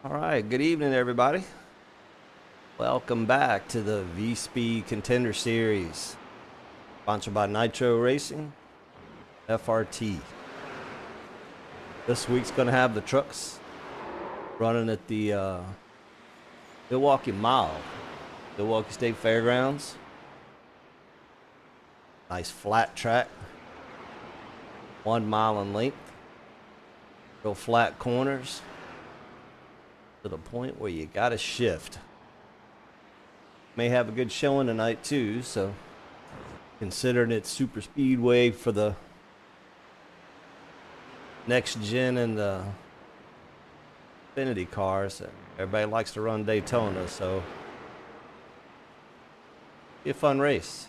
All right, good evening, everybody. Welcome back to the V-Speed Contender Series, sponsored by Nitro Racing, FRT. This week's going to have the trucks running at the Milwaukee Mile, Milwaukee State Fairgrounds. Nice flat track, 1 mile in length, real flat corners to the point where you got to shift. May have a good showing tonight too, so considering it's super speedway for the next gen and the Infinity cars, everybody likes to run Daytona, so be a fun race.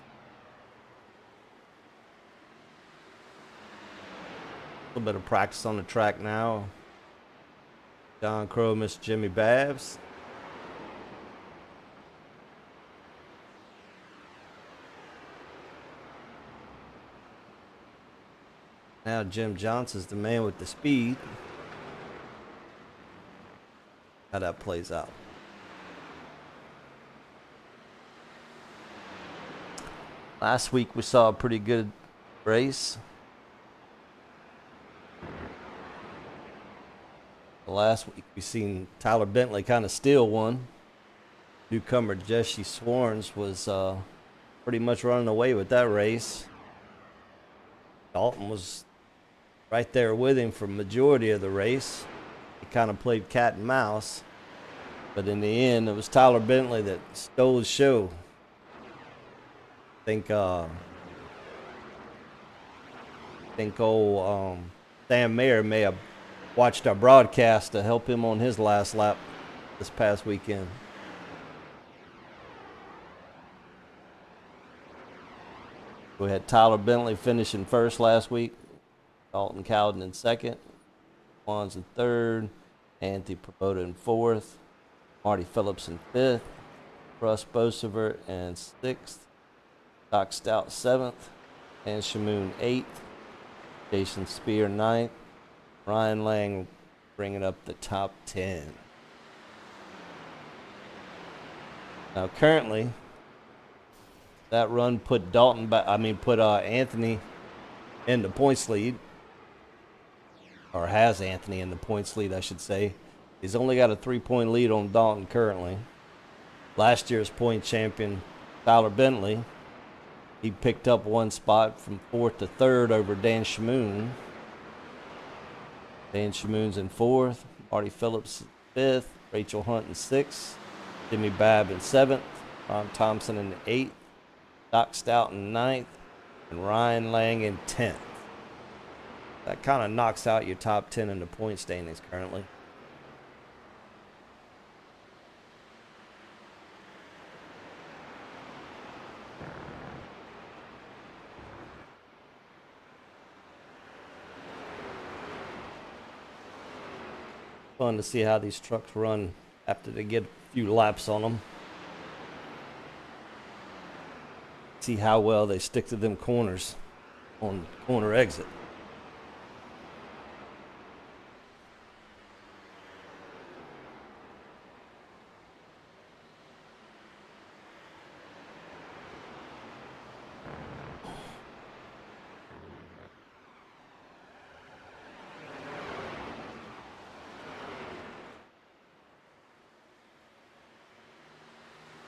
A little bit of practice on the track now. John Crow, Miss Jimmy Babs. Now Jim Johnson's the man with the speed. How that plays out. Last week we saw a pretty good race. Last week we seen Tyler Bentley kind of steal one. Newcomer Jesse Swarns was pretty much running away with that race. Dalton was right there with him for the majority of the race. He kind of played cat and mouse, but in the end it was Tyler Bentley that stole the show. I think old Sam Mayer may have watched our broadcast to help him on his last lap this past weekend. We had Tyler Bentley finishing first last week, Dalton Cowden in second, Wands in third, Anthony Promoter in fourth, Marty Phillips in fifth, Russ Bosevert in sixth, Doc Stout seventh, and Shamoon eighth, Jason Spear ninth, Ryan Lang bringing up the top 10. Now currently, that run put Anthony in the points lead, or has Anthony in the points lead, I should say. He's only got a 3-point lead on Dalton currently. Last year's point champion, Tyler Bentley, he picked up one spot from fourth to third over Dan Shamoon. Dan Shamoon's in fourth, Marty Phillips in fifth, Rachel Hunt in sixth, Jimmy Babb in seventh, Ron Thompson in eighth, Doc Stout in ninth, and Ryan Lang in 10th. That kind of knocks out your top 10 in the point standings currently. Fun to see how these trucks run after they get a few laps on them. See how well they stick to them corners on corner exit.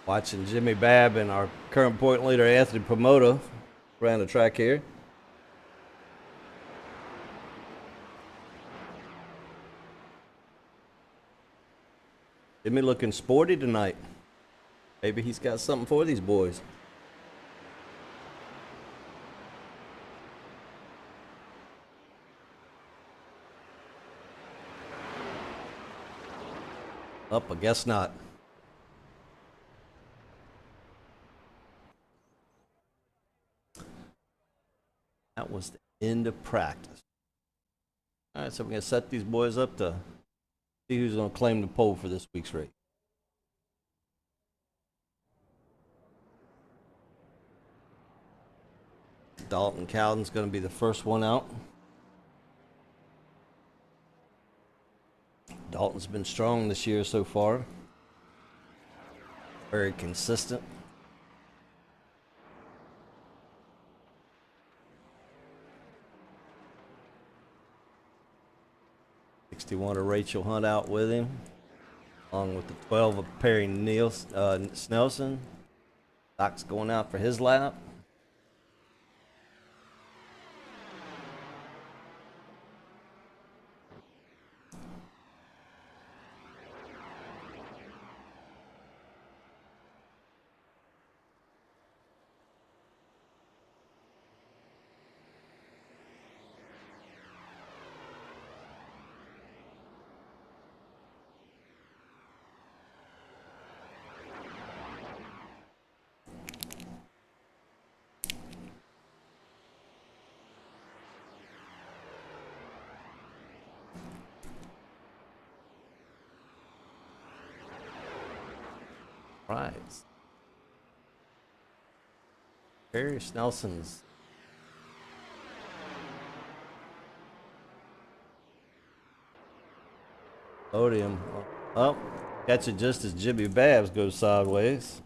Watching Jimmy Babb and our current point leader, Anthony Promoter, around the track here. Jimmy looking sporty tonight. Maybe he's got something for these boys. Up, I guess not. That was the end of practice. All right, so we're going to set these boys up to see who's going to claim the pole for this week's race. Dalton Cowden's going to be the first one out. Dalton's been strong this year so far. Very consistent. '61 of Rachel Hunt out with him, along with the 12 of Perry Snelson. Doc's going out for his lap. Right. Perry Snelson's podium. Oh, catch it just as Jimmy Babs goes sideways.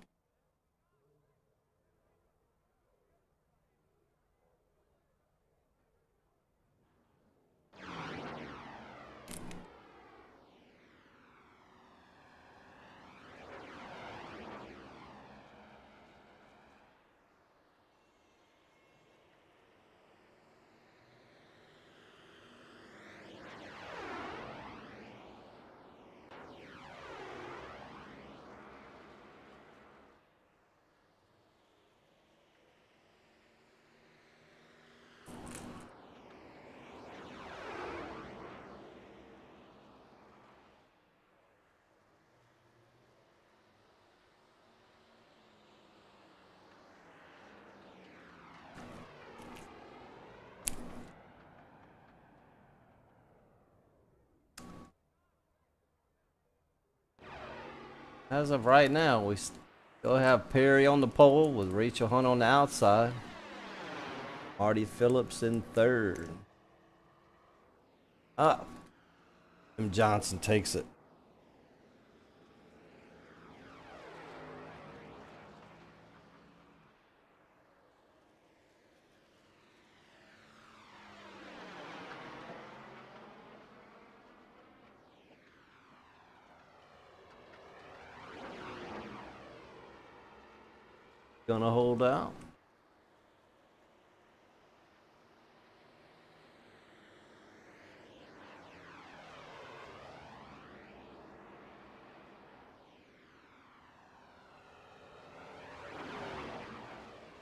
As of right now, we still have Perry on the pole with Rachel Hunt on the outside. Marty Phillips in third. Jim Johnson takes it. Gonna hold out.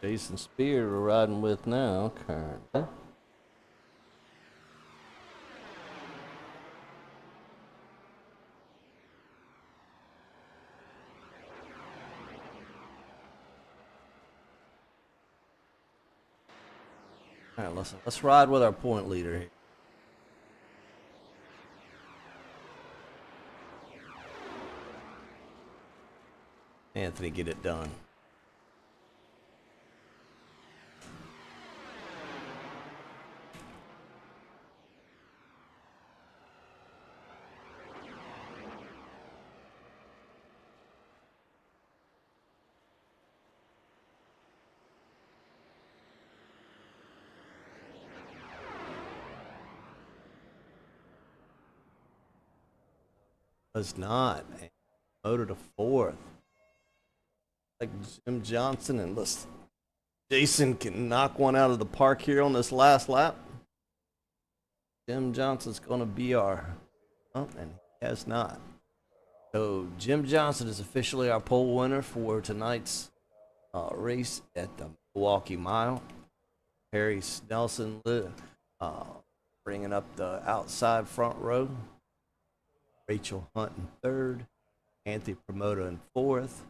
Jason Spear we're riding with now currently. All right, listen, let's ride with our point leader here. Anthony, get it done. Does not. Motor to fourth. Like Jim Johnson, and listen, Jason can knock one out of the park here on this last lap. Jim Johnson's going to be our, and he has not. So Jim Johnson is officially our pole winner for tonight's race at the Milwaukee Mile. Perry Snelson bringing up the outside front row. Rachel Hunt in third. Anthony Promoter in fourth.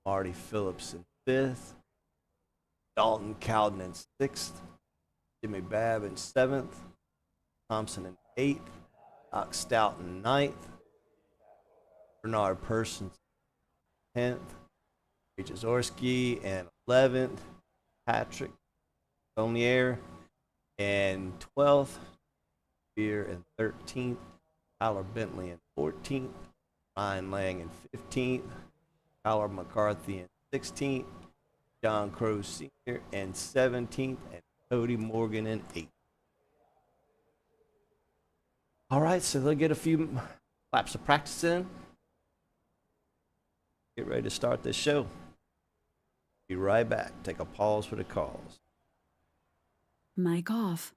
Marty Phillips in fifth. Dalton Cowden in sixth. Jimmy Babb in seventh. Thompson in eighth. Doc Stout in ninth. Bernard Persons 10th. Jaworski in 11th. Patrick Saunier in 12th. Beer in 13th. Tyler Bentley in 14th, Ryan Lang in 15th, Tyler McCarthy in 16th, John Crow Sr. in 17th, and Cody Morgan in 8th. All right, so they'll get a few laps of practice in. Get ready to start this show. Be right back. Take a pause for the calls. Mic off.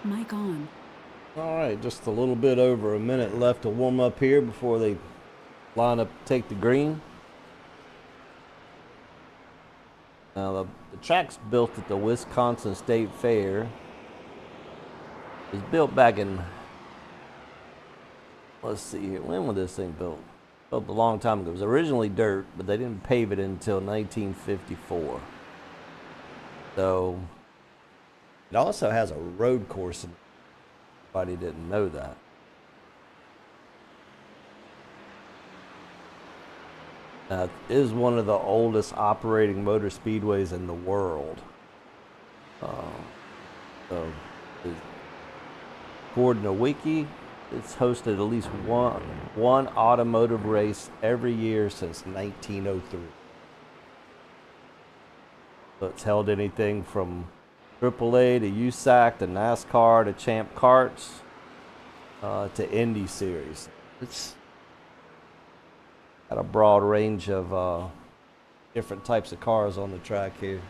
Mic on. All right, just a little bit over a minute left to warm up here before they line up to take the green. Now, the track's built at the Wisconsin State Fair. It was built back in, let's see here, when was this thing built? Built a long time ago. It was originally dirt, but they didn't pave it until 1954. So, it also has a road course. Everybody didn't know that. It is one of the oldest operating motor speedways in the world. So, according to Wiki, it's hosted at least one automotive race every year since 1903. So it's held anything from AAA to USAC to NASCAR to Champ Karts to Indy Series. It's got a broad range of different types of cars on the track here.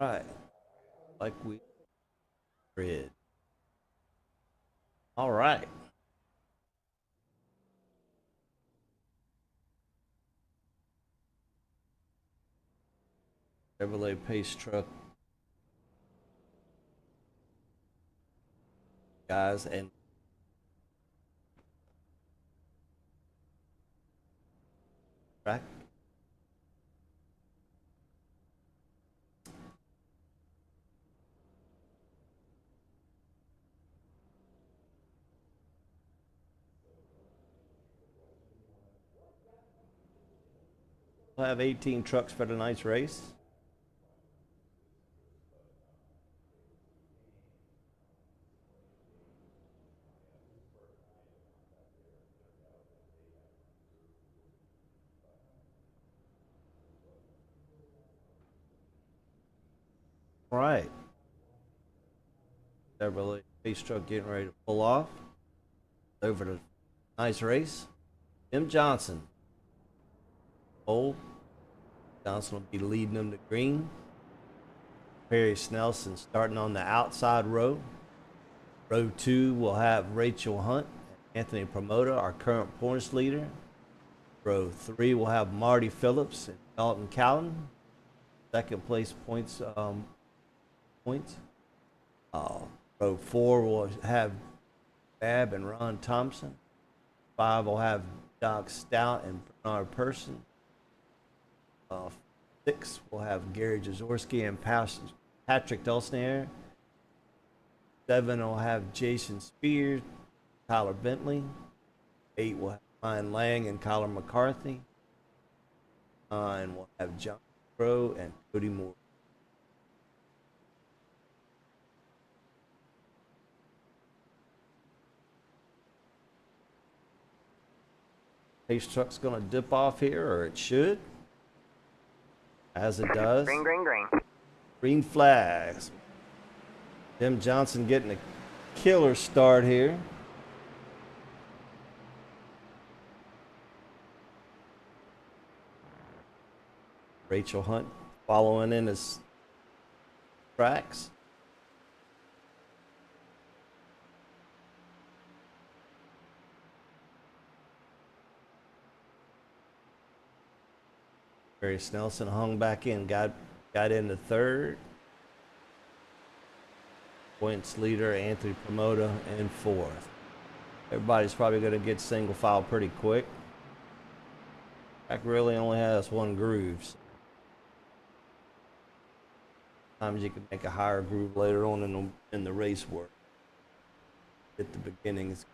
Right. Like we read. All right. Chevrolet Pace truck. Guys, and track. We'll have 18 trucks for tonight's race. All right. Chevrolet Pace truck getting ready to pull off. Over to nice race. Jim Johnson. Old. Johnson will be leading them to green. Perry Snelson starting on the outside row. Row 2 will have Rachel Hunt and Anthony Promoter, our current points leader. Row 3 will have Marty Phillips and Dalton Cowden. Second place points. Row 4 will have Bab and Ron Thompson. 5 will have Doc Stout and Bernard Person. 6 will have Gary Jaworski and Patrick Dulsnair. 7 will have Jason Spears, Tyler Bentley. 8 will have Ryan Lang and Kyler McCarthy. 9 will have John Crow and Cody Moore. Pace truck's gonna dip off here, or it should. As it does. Green, green, green. Green flags. Jim Johnson getting a killer start here. Rachel Hunt following in his tracks. Barry Snelson hung back in, got into third. Points leader Anthony Promoter in fourth. Everybody's probably going to get single file pretty quick. Track really only has one groove. So sometimes you can make a higher groove later on in the race work. At the beginning, it's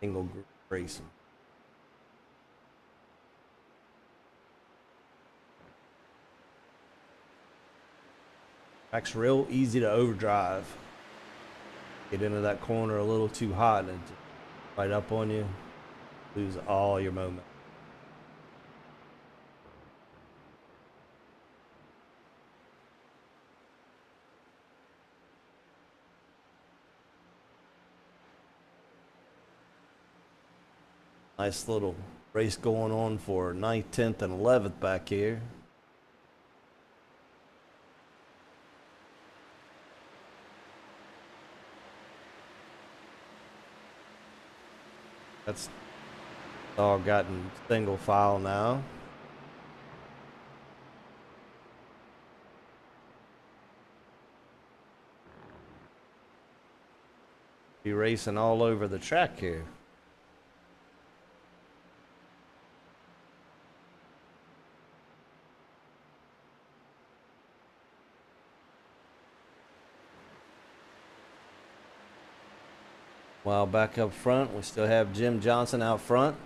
single groove racing. Track's real easy to overdrive. Get into that corner a little too hot and it's right up on you. Lose all your momentum. Nice little race going on for 9th, 10th, and 11th back here. That's all gotten single file now. Be racing all over the track here. While back up front, we still have Jim Johnson out front.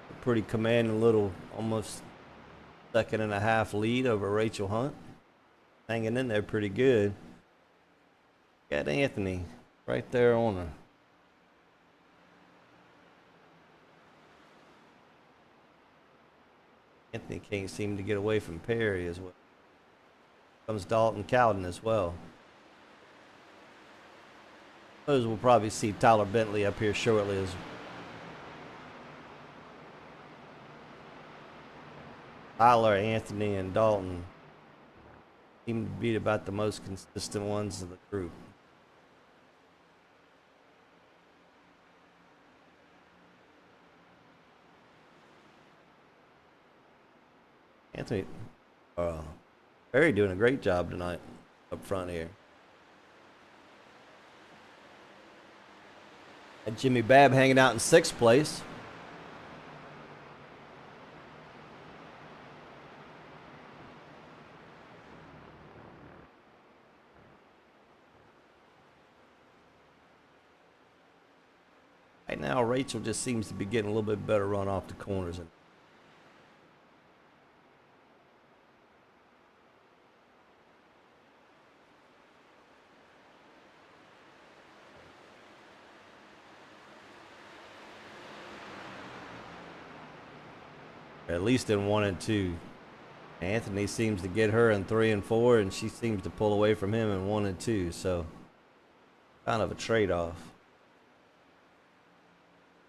A pretty commanding little, almost 1.5 second lead over Rachel Hunt. Hanging in there pretty good. Got Anthony right there on her. Anthony can't seem to get away from Perry as well. Comes Dalton Cowden as well. Suppose we'll probably see Tyler Bentley up here shortly as Tyler, Anthony, and Dalton seem to be about the most consistent ones of the group. Anthony, Barry doing a great job tonight up front here. And Jimmy Babb hanging out in 6th place. Right now, Rachel just seems to be getting a little bit better run off the corners. At least in 1 and 2. Anthony seems to get her in 3 and 4, and she seems to pull away from him in 1 and 2. So, kind of a trade-off.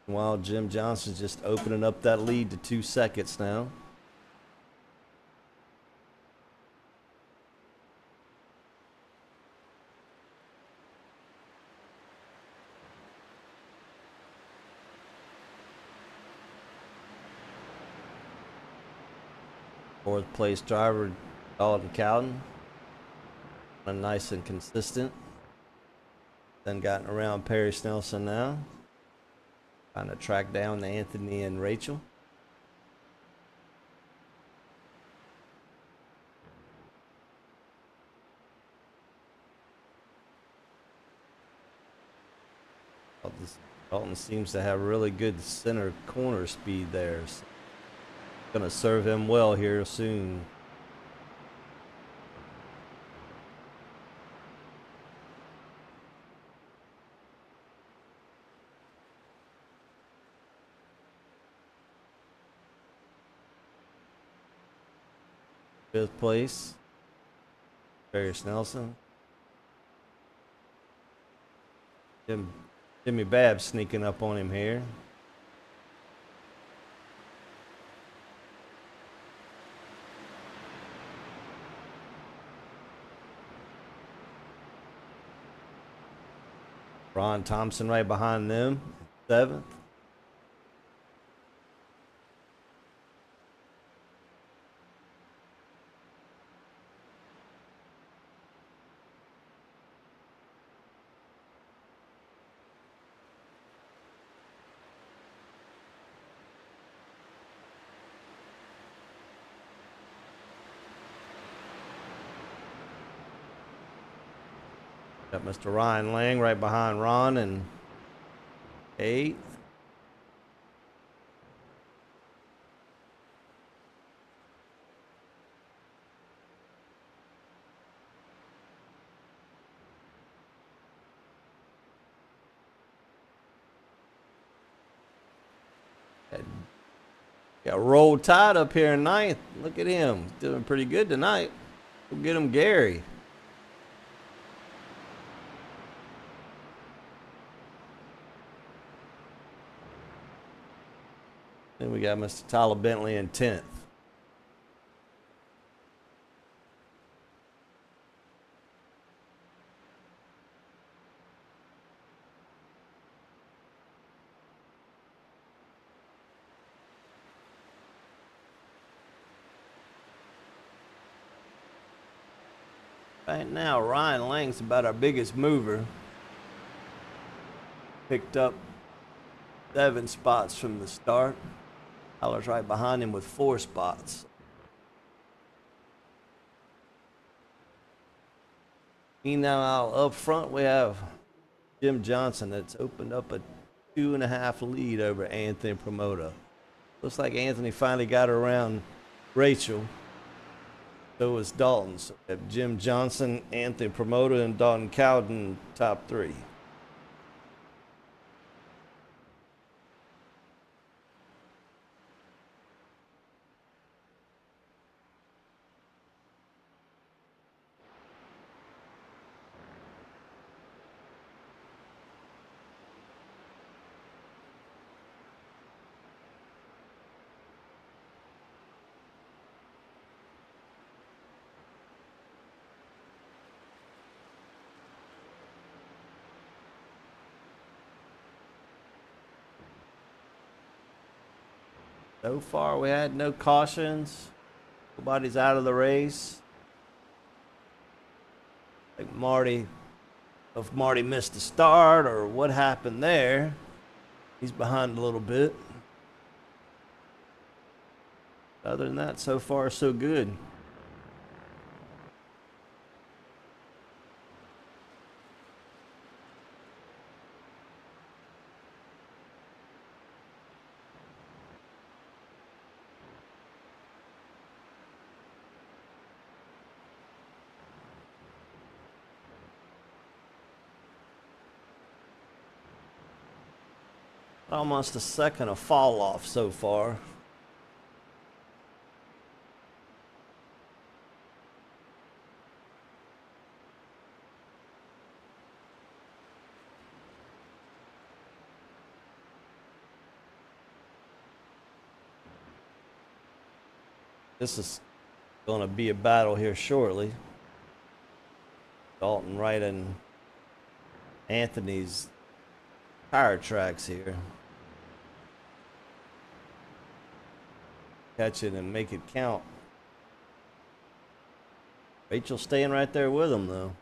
While Jim Johnson's just opening up that lead to 2 seconds now. Fourth place driver, Dalton Cowden. Nice and consistent. Then gotten around Perry Snelson now. Trying to track down Anthony and Rachel. Dalton seems to have really good center corner speed there. So gonna serve him well here soon. Fifth place, Barry Snelson. Jimmy Babb sneaking up on him here. Ron Thompson right behind them, 7th. Got Mr. Ryan Lang right behind Ron in 8th. Got Roll Tide up here in 9th. Look at him. Doing pretty good tonight. We'll get him Gary. Then we got Mr. Tyler Bentley in 10th. Right now, Ryan Lang's about our biggest mover. Picked up 7 spots from the start. Tyler's right behind him with 4 spots. Now up front we have Jim Johnson that's opened up a 2.5 lead over Anthony Promoter. Looks like Anthony finally got around Rachel. So is Dalton. So we have Jim Johnson, Anthony Promoter, and Dalton Cowden top 3. So far, we had no cautions. Nobody's out of the race. Like Marty, if Marty missed the start or what happened there, he's behind a little bit. Other than that, so far, so good. Almost a second of fall off so far. This is going to be a battle here shortly. Dalton right in Anthony's tire tracks here. Catch it and make it count. Rachel staying right there with him, though.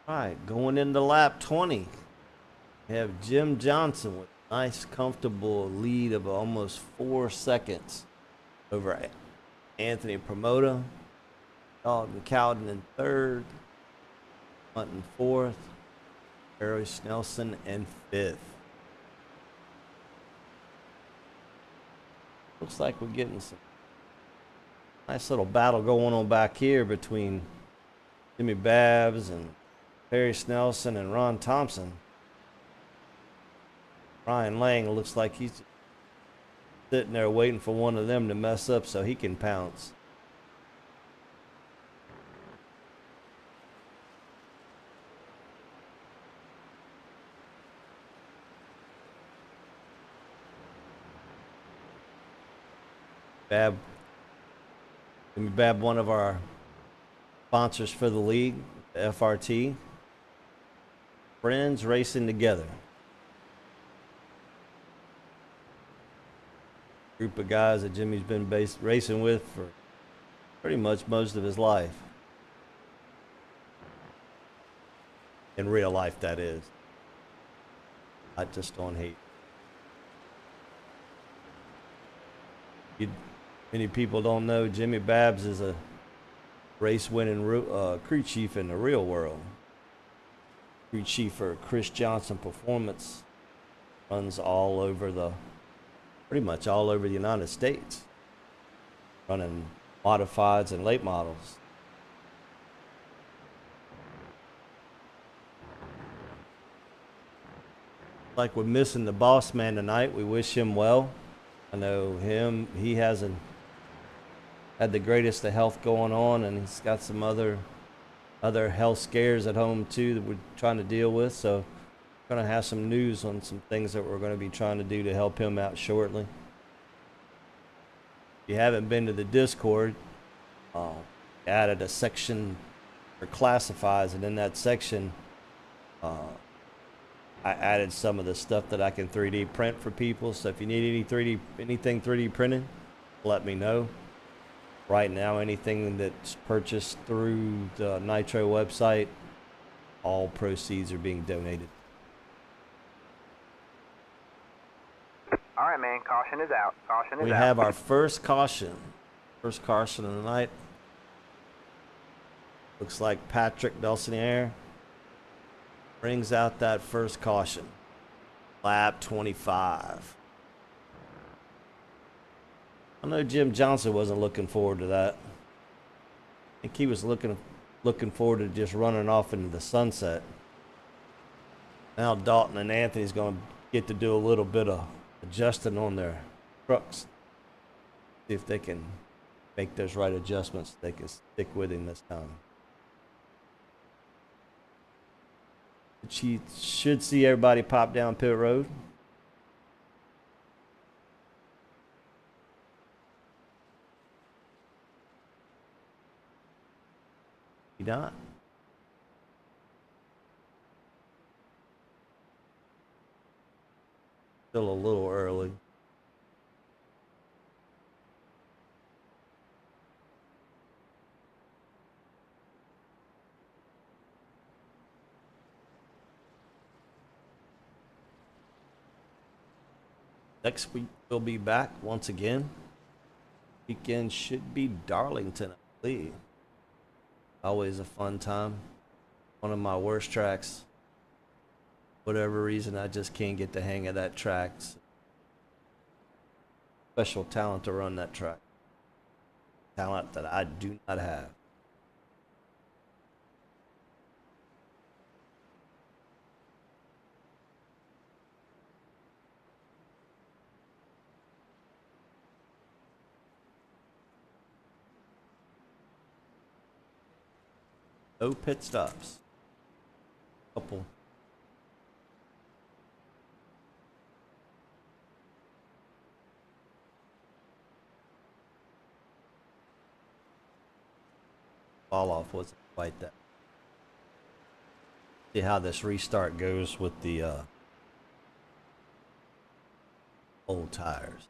All right, going into lap 20, we have Jim Johnson with a nice, comfortable lead of almost 4 seconds over Anthony Promoter. Dalton Cowden in third, Hunt in fourth, Barry Snelson in fifth. Looks like we're getting some nice little battle going on back here between Jimmy Babs and Perry Snelson and Ron Thompson. Ryan Lang looks like he's sitting there waiting for one of them to mess up so he can pounce. Jimmy Bab, one of our sponsors for the league, the FRT. Friends racing together. Group of guys that Jimmy's been racing with for pretty much most of his life. In real life, that is. Not just on heat. Many people don't know Jimmy Babs is a race-winning crew chief in the real world. Crew chief for Chris Johnson Performance, runs all over pretty much all over the United States, running modifieds and late models. Like we're missing the boss man tonight. We wish him well. I know he hasn't had the greatest of health going on, and he's got some other health scares at home too that we're trying to deal with. So we're going to have some news on some things that we're going to be trying to do to help him out shortly. If you haven't been to the Discord, added a section for classifieds, and in that section I added some of the stuff that I can 3D print for people. So if you need anything 3D printed, let me know. Right now, anything that's purchased through the Nitro website, all proceeds are being donated. All right, man. Caution is out. Caution is out. We have our first caution. First caution of the night. Looks like Patrick Dulciniere brings out that first caution. Lap 25. I know Jim Johnson wasn't looking forward to that. I think he was looking forward to just running off into the sunset. Now Dalton and Anthony's going to get to do a little bit of adjusting on their trucks See if they can make those right adjustments. They can stick with him this time. She should see everybody pop down pit road. Not. Still a little early. Next week we'll be back once again. Weekend should be Darlington, I believe. Always a fun time. One of my worst tracks. Whatever reason, I just can't get the hang of that track. Special talent to run that track. Talent that I do not have. No pit stops. Couple. Fall off wasn't quite that. See how this restart goes with the old tires.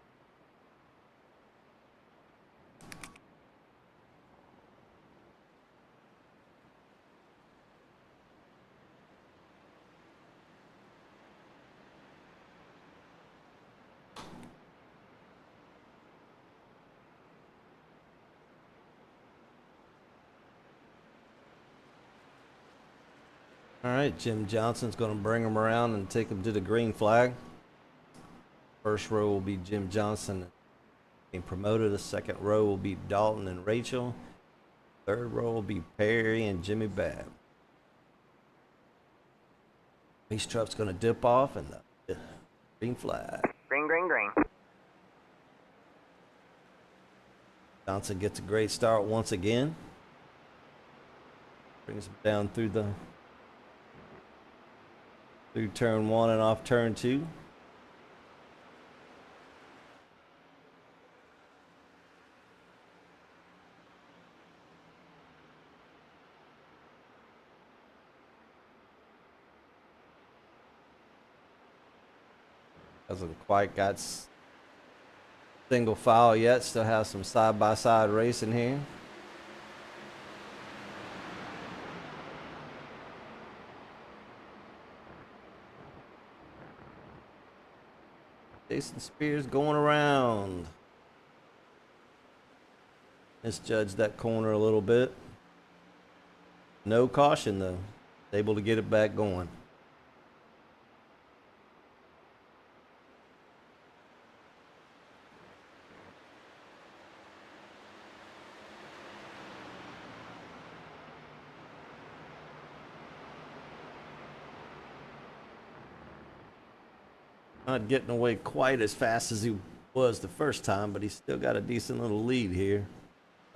All right, Jim Johnson's going to bring him around and take him to the green flag. First row will be Jim Johnson being promoted. The second row will be Dalton and Rachel. Third row will be Perry and Jimmy Babb. Race truck's going to dip off and the green flag. Green, green, green. Johnson gets a great start once again. Brings him down through turn one and off turn two. Hasn't quite got single file yet. Still has some side-by-side racing here. Jason Spears going around. Misjudged that corner a little bit. No caution though. Able to get it back going. Not getting away quite as fast as he was the first time, but he's still got a decent little lead here.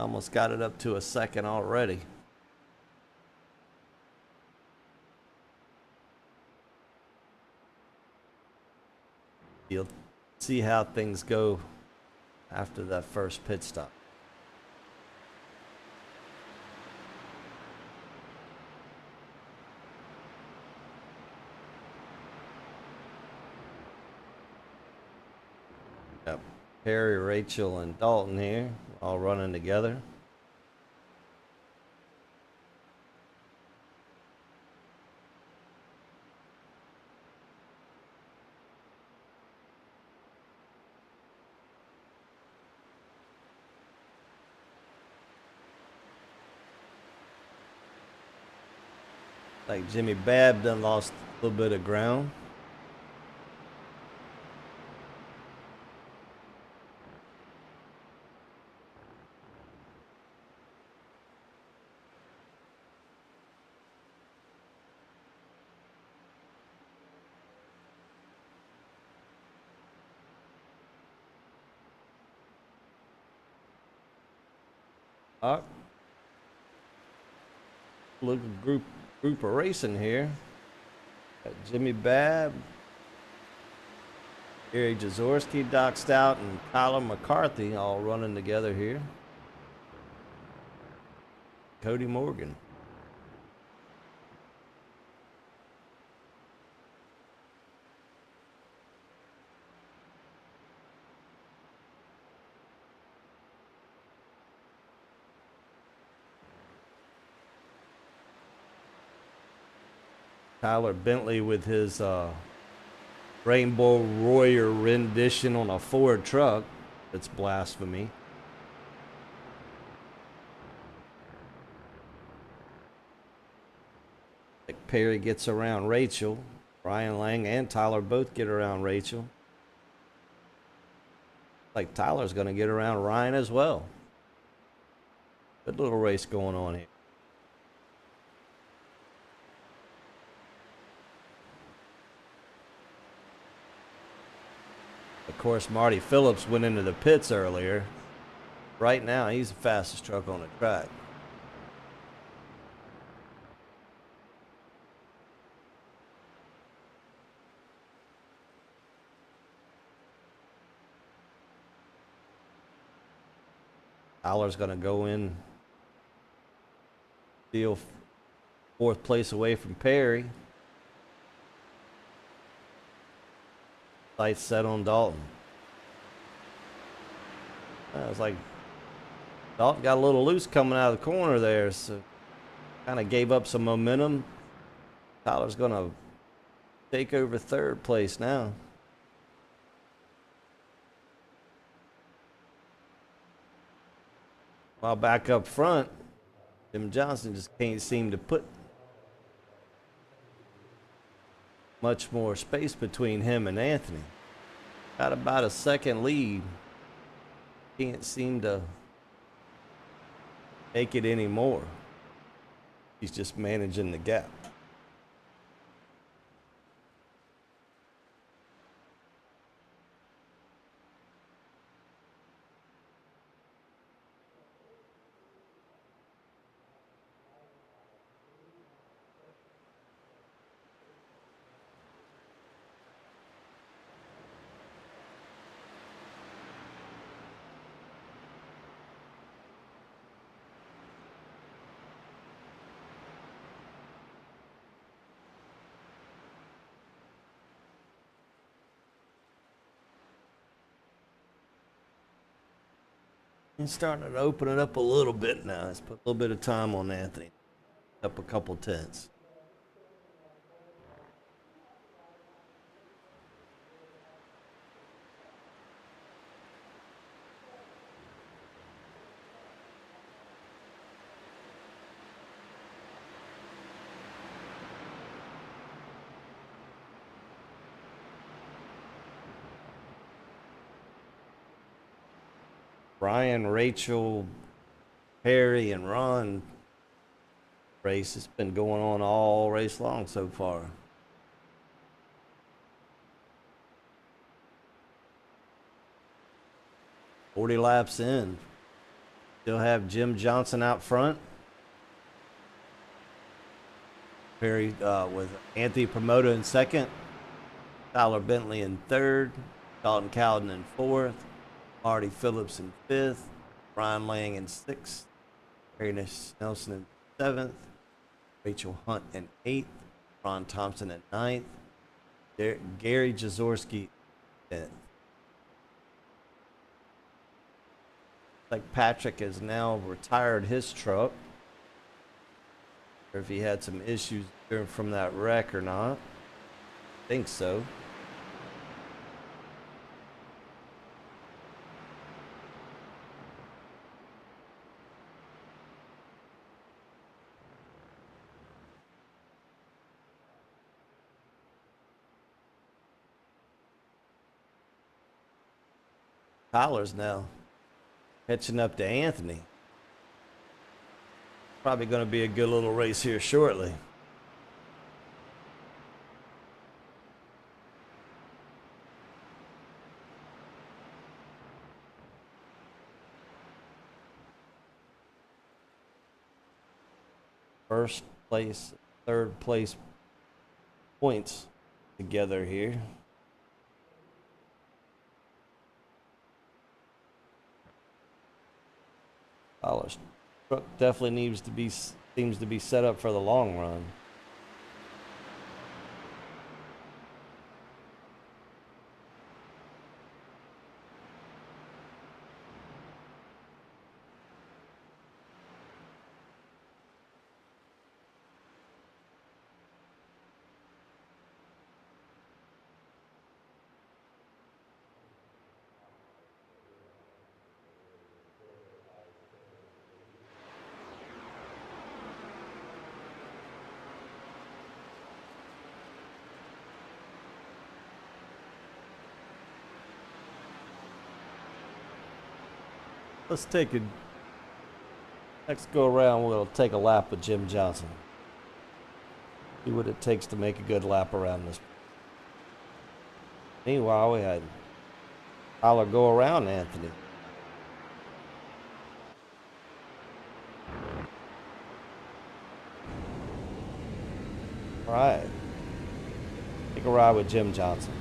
Almost got it up to a second already. You'll see how things go after that first pit stop. Yep. Perry, Rachel, and Dalton here, all running together. Like Jimmy Babb done lost a little bit of ground. Look at group of racing here. Got Jimmy Babb, Gary Jaworski, Doc Stout, and Tyler McCarthy all running together here. Cody Morgan. Tyler Bentley with his Rainbow Warrior rendition on a Ford truck. That's blasphemy. Like Perry gets around Rachel. Ryan Lang and Tyler both get around Rachel. Like Tyler's going to get around Ryan as well. Good little race going on here. Of course, Marty Phillips went into the pits earlier. Right now, he's the fastest truck on the track. Tyler's going to go in, steal fourth place away from Perry. Sights set on Dalton. It was like Dalton got a little loose coming out of the corner there, so kind of gave up some momentum. Tyler's going to take over third place now. While back up front, Jim Johnson just can't seem to put much more space between him and Anthony. Got about a second lead. Can't seem to make it anymore. He's just managing the gap. It's starting to open it up a little bit now. Let's put a little bit of time on Anthony. Up a couple tenths. Brian, Rachel, Perry, and Ron race has been going on all race long so far. $40 laps in. Still have Jim Johnson out front. Perry with Anthony Promoter in second. Tyler Bentley in third. Dalton Cowden in fourth. Marty Phillips in fifth. Ryan Lang in sixth. Perry Nelson in seventh. Rachel Hunt in eighth. Ron Thompson in ninth. Gary Jaworski in 10th. Like Patrick has now retired his truck. Or if he had some issues from that wreck or not. I think so. Tyler's now catching up to Anthony. Probably going to be a good little race here shortly. first place, third place points together here. Tyler's truck definitely seems to be set up for the long run. Next go around, we'll take a lap with Jim Johnson. See what it takes to make a good lap around this. Meanwhile, we had Tyler go around Anthony. All right. Take a ride with Jim Johnson.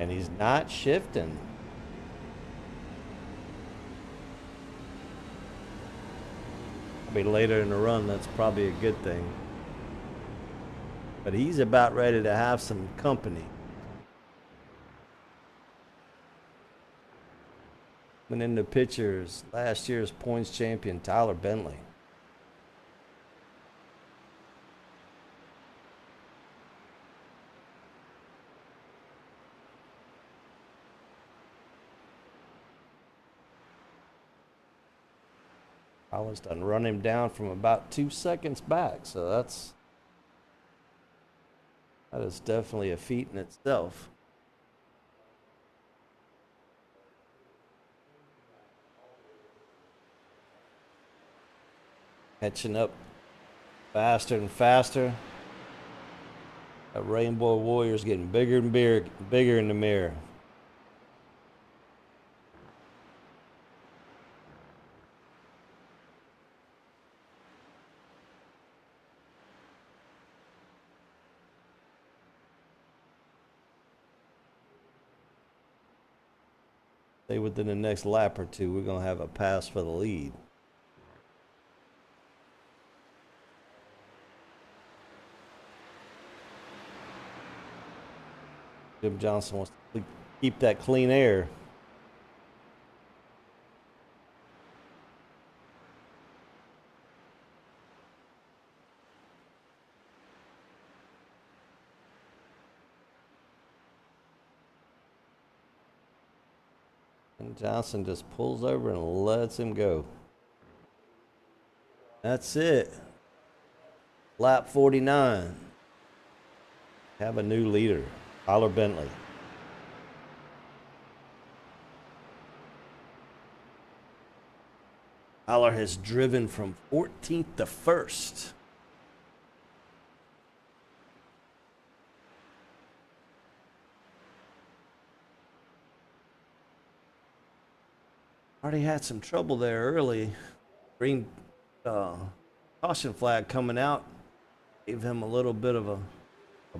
And he's not shifting. Probably later in the run, that's probably a good thing. But he's about ready to have some company. Coming in the pictures, last year's points champion, Tyler Bentley. Tyler's done run him down from about 2 seconds back, so that is definitely a feat in itself. Catching up faster and faster. That Rainbow Warrior's getting bigger and bigger in the mirror. Say within the next lap or two, we're going to have a pass for the lead. Jim Johnson wants to keep that clean air. And Johnson just pulls over and lets him go. That's it. Lap 49. Have a new leader, Tyler Bentley. Tyler has driven from 14th to 1st. Already had some trouble there early. Green caution flag coming out. Gave him a little bit of a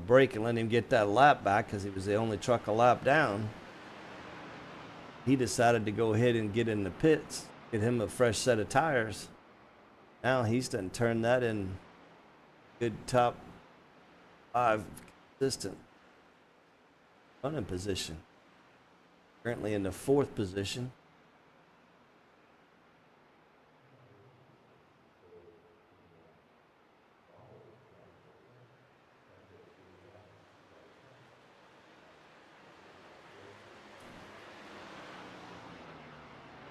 break and let him get that lap back because he was the only truck a lap down. He decided to go ahead and get in the pits, get him a fresh set of tires. Now he's done turned that in good top 5 consistent running position. Currently in the 4th position.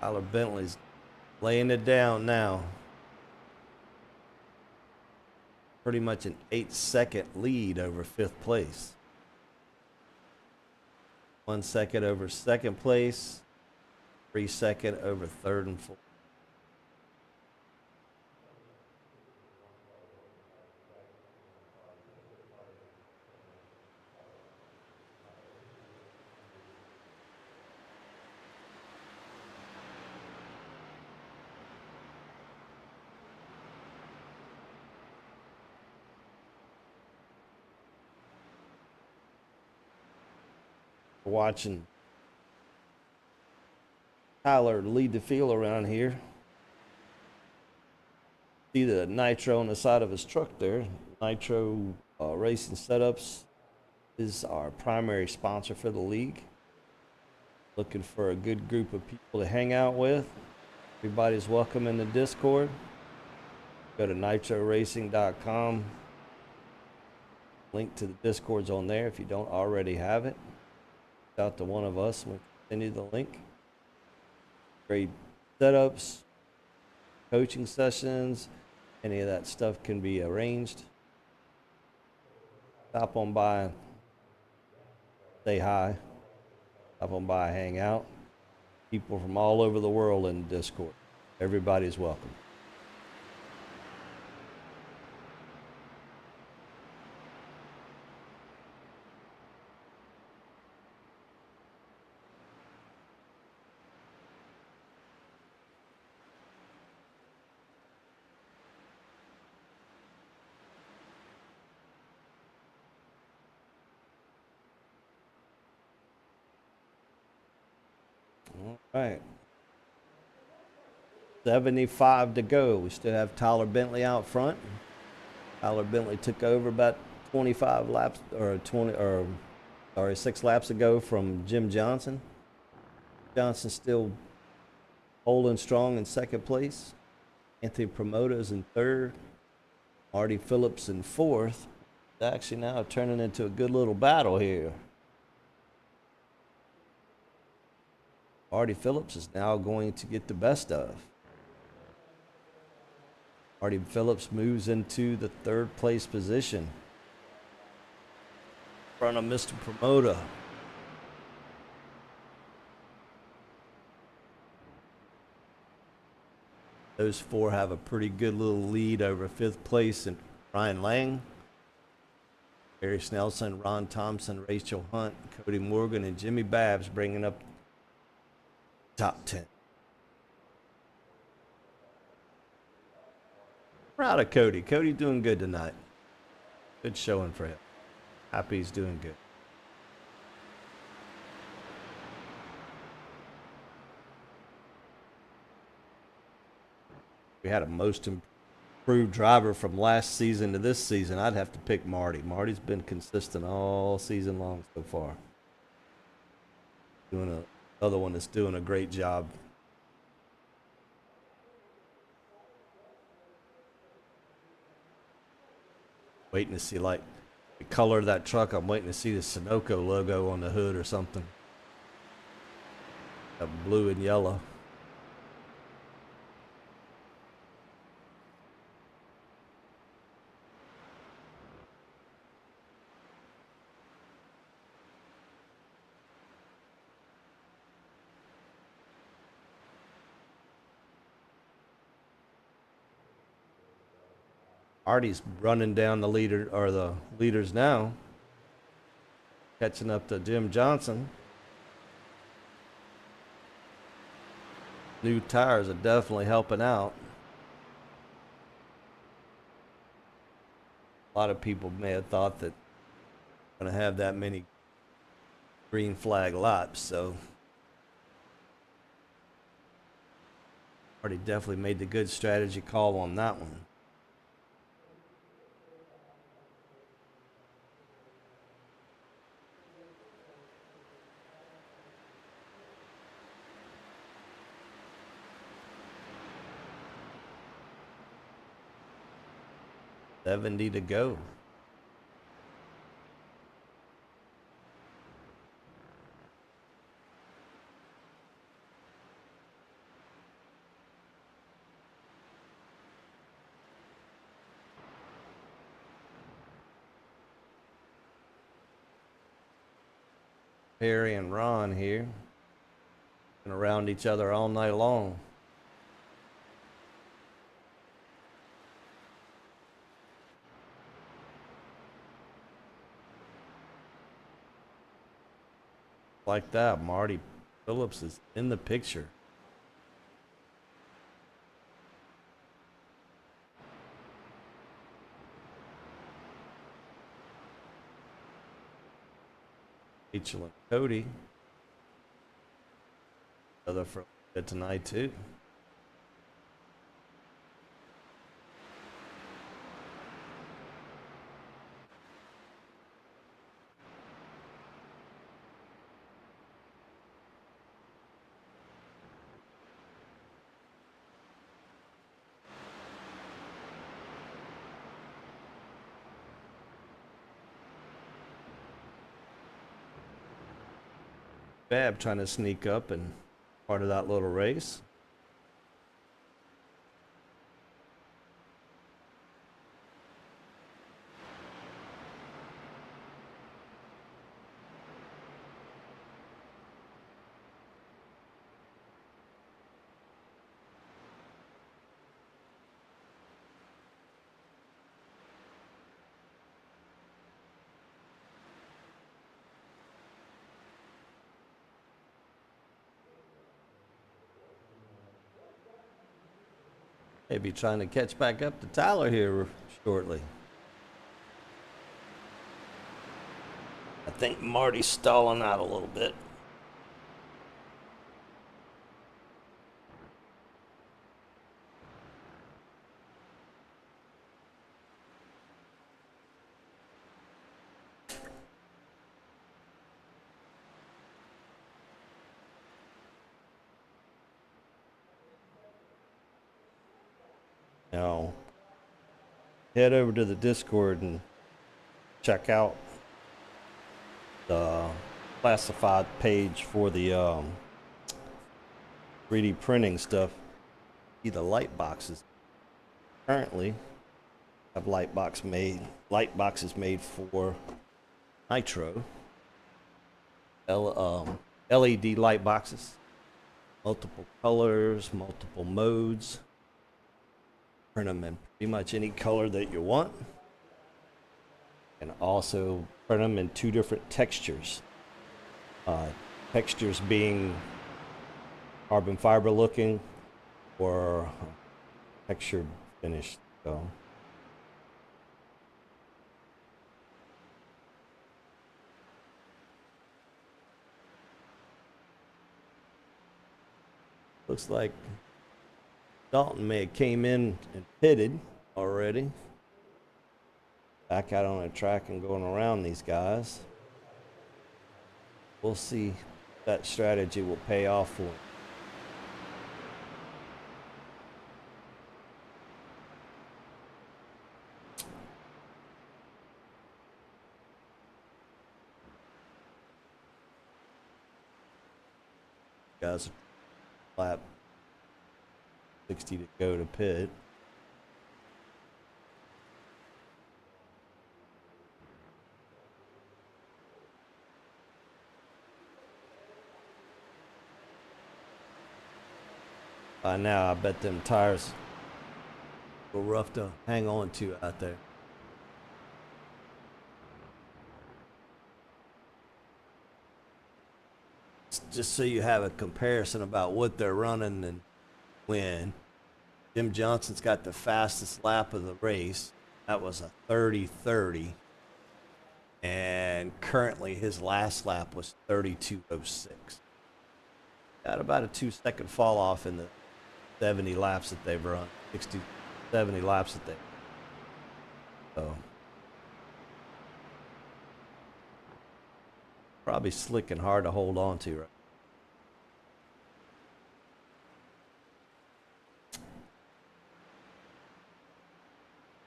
Tyler Bentley's laying it down now. Pretty much an 8-second lead over 5th place. 1 second over 2nd place. 3 second over 3rd and 4th. Watching Tyler lead the field around here. See the nitro on the side of his truck there. Nitro Racing Setups is our primary sponsor for the league. Looking for a good group of people to hang out with. Everybody's welcome in the Discord. Go to nitroracing.com. Link to the Discord's on there if you don't already have it. Out to one of us, we'll send you the link. Great setups, coaching sessions, any of that stuff can be arranged. Stop on by, say hi, stop on by, hang out. People from all over the world in Discord. Everybody's welcome. All right. 75 to go. We still have Tyler Bentley out front. Tyler Bentley took over about 25 laps or 6 laps ago from Jim Johnson. Johnson still holding strong in 2nd place. Anthony Promota's in 3rd. Marty Phillips in 4th. It's actually now turning into a good little battle here. Marty Phillips is now going to get the best of. Marty Phillips moves into the 3rd place position. In front of Mr. Promota. Those 4 have a pretty good little lead over 5th place and Ryan Lang, Barry Snelson, Ron Thompson, Rachel Hunt, Cody Morgan, and Jimmy Babs bringing up top 10. Proud of Cody. Cody doing good tonight. Good showing for him. Happy he's doing good. We had a most improved driver from last season to this season. I'd have to pick Marty. Marty's been consistent all season long so far. Doing another one that's doing a great job. Waiting to see, like, the color of that truck. I'm waiting to see the Sunoco logo on the hood or something. That blue and yellow. Artie's running down the leader or the leaders now, catching up to Jim Johnson. New tires are definitely helping out. A lot of people may have thought that going to have that many green flag laps, so Artie definitely made the good strategy call on that one. $70 to go. Perry and Ron here. And around each other all night long. Like that, Marty Phillips is in the picture. Rachel and Cody. Other for good tonight too. Bab trying to sneak up and part of that little race. Maybe trying to catch back up to Tyler here shortly. I think Marty's stalling out a little bit. Now, head over to the Discord and check out the classified page for the 3D printing stuff. See the light boxes. Currently, have light boxes made for Nitro. LED light boxes, multiple colors, multiple modes. Print them in pretty much any color that you want, and also print them in 2 different textures. Textures being carbon fiber looking or texture finished. So looks like Dalton may have came in and pitted already. Back out on the track and going around these guys. We'll see if that strategy will pay off for him. Guys, lap 60 to go to pit. By now, I bet them tires a little rough to hang on to out there. Just so you have a comparison about what they're running and when. Jim Johnson's got the fastest lap of the race. That was a 30:30. And currently his last lap was 32:06. Got about a 2-second fall off in the 70 laps that they've run. 60, 70 laps that they've run. So probably slick and hard to hold on to, right?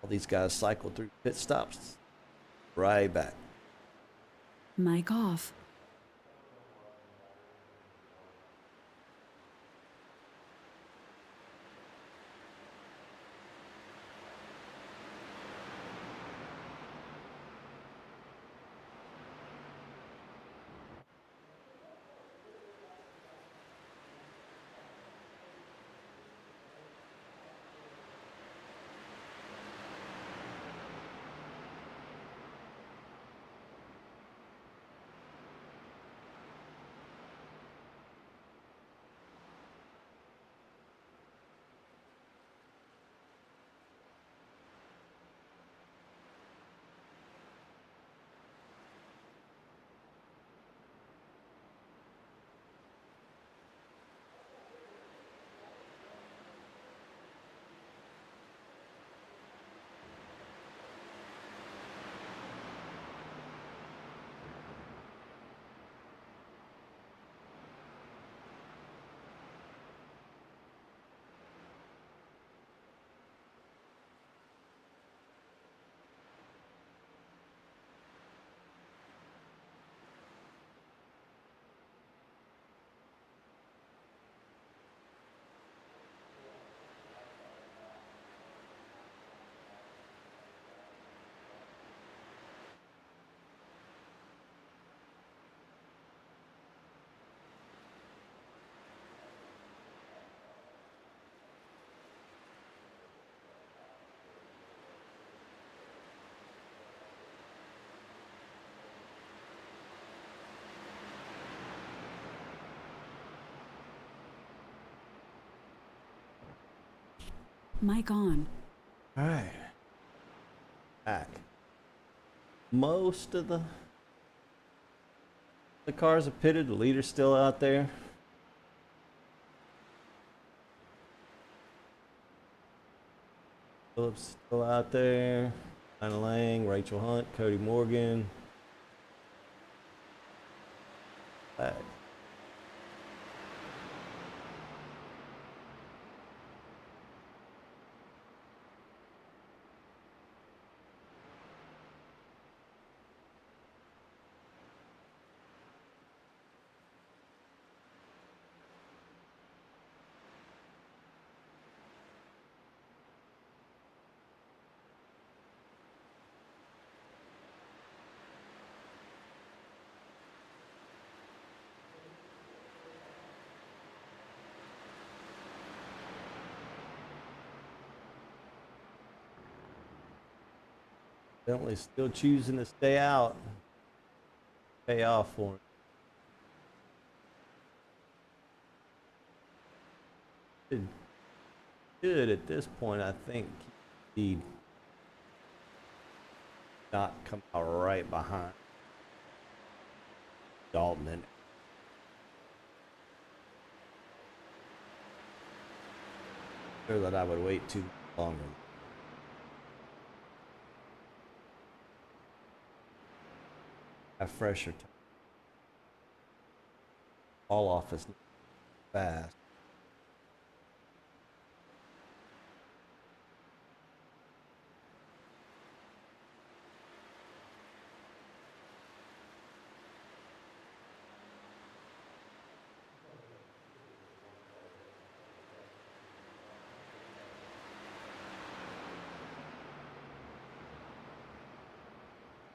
All these guys cycle through pit stops. Right back. Mic off. Mic on. All right. Back. Most of the cars are pitted. The leader's still out there. Phillips still out there. Anna Lang, Rachel Hunt, Cody Morgan. Back. Bentley's still choosing to stay out. Pay off for him. Should at this point, I think he not come out right behind Dalton and sure that I would wait too longer. Have fresher time. All office fast.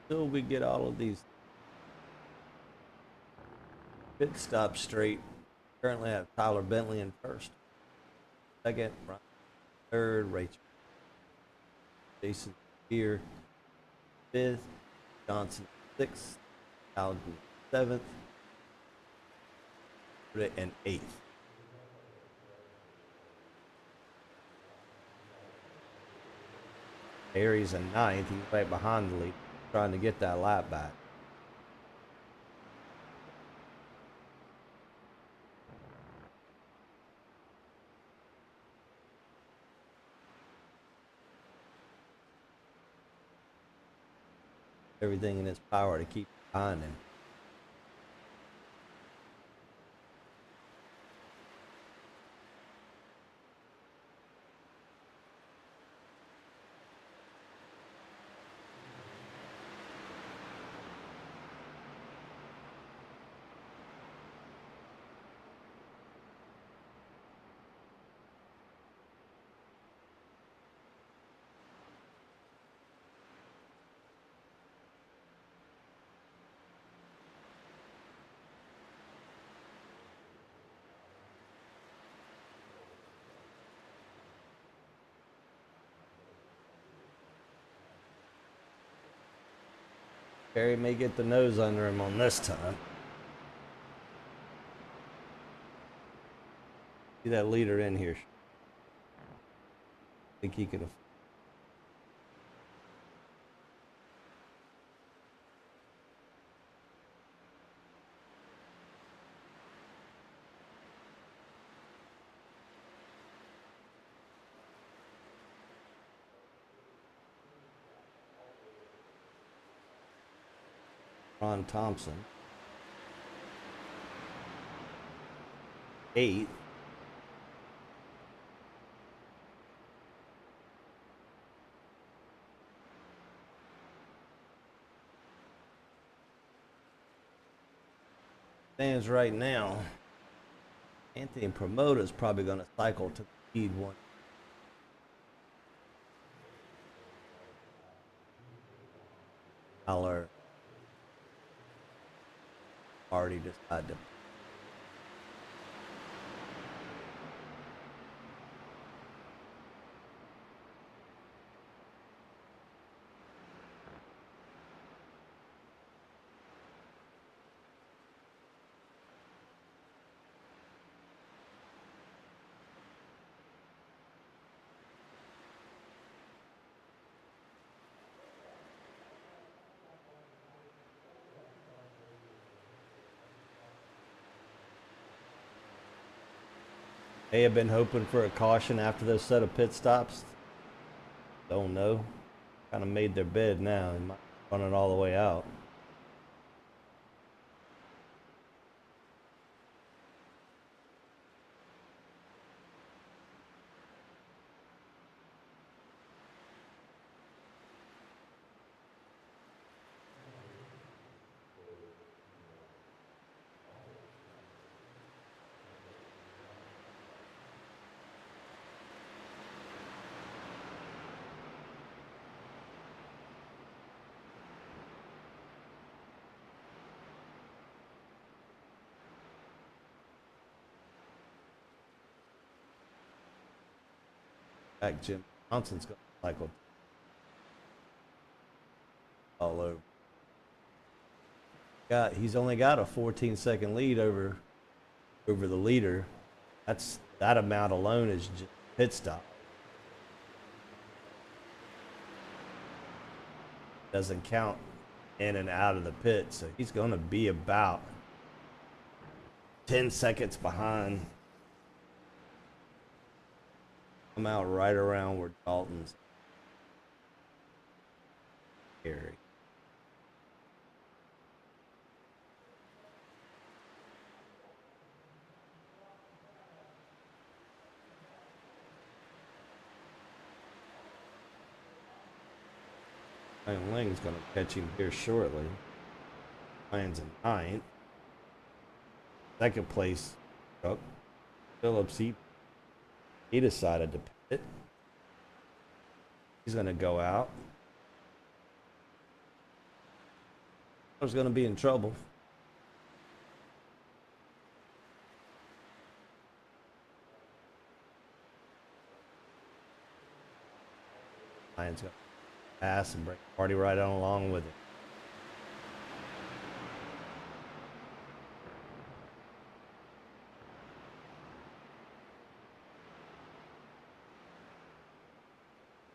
Until we get all of these pit stops straight. Currently have Tyler Bentley in first. Second, Brian third, Rachel. Jason here. Fifth, Johnson sixth, Alden seventh, and eighth. Harry's in ninth. He's right behind the lead, trying to get that lap back. Everything in his power to keep behind him. Harry may get the nose under him on this time. See that leader in here. Think he could have. Ron Thompson. Eighth. Stands right now. Anthony Promoter is probably going to cycle to the lead one. Aller already decided to. May have been hoping for a caution after those set of pit stops. Don't know. Kind of made their bed now and might run it all the way out. Back Jim Johnson's going to cycle all over. He's only got a 14-second lead over the leader. That amount alone is just pit stop. Doesn't count in and out of the pit, so he's going to be about 10 seconds behind. I'm out right around where Dalton's. Scary. Ryan Lang's going to catch him here shortly. Ryan's in ninth. Second place truck. Phillips, he decided to pit. He's going to go out. I was going to be in trouble. Ryan's going to pass and bring the party right on along with it.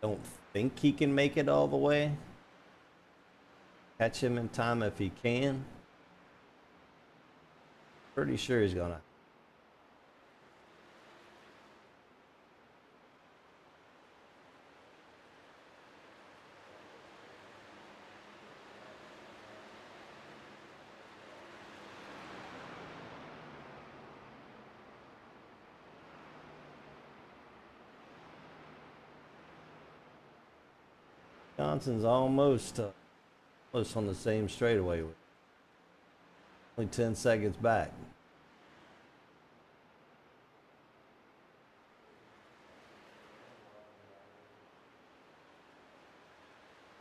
Don't think he can make it all the way. Catch him in time if he can. Pretty sure he's gonna. Johnson's almost on the same straightaway with only 10 seconds back.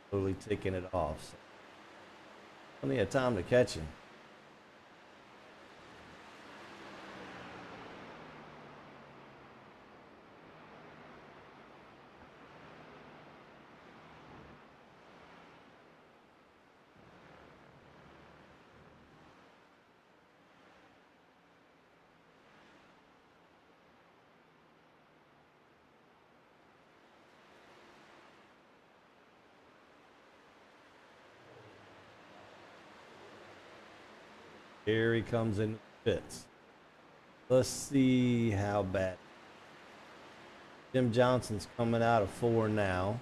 Totally ticking it off. So plenty of time to catch him. Here he comes in fits. Let's see how bad. Jim Johnson's coming out of 4 now.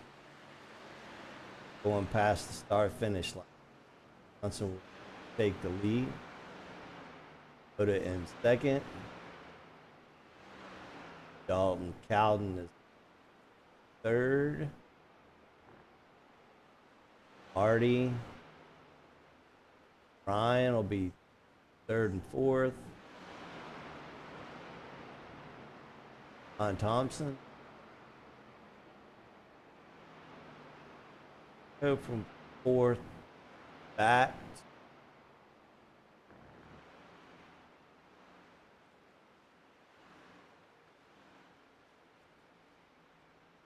Going past the start finish line. Johnson will take the lead. Put it in second. Dalton Cowden is third. Marty. Ryan will be third and fourth. John Thompson. Go from fourth back.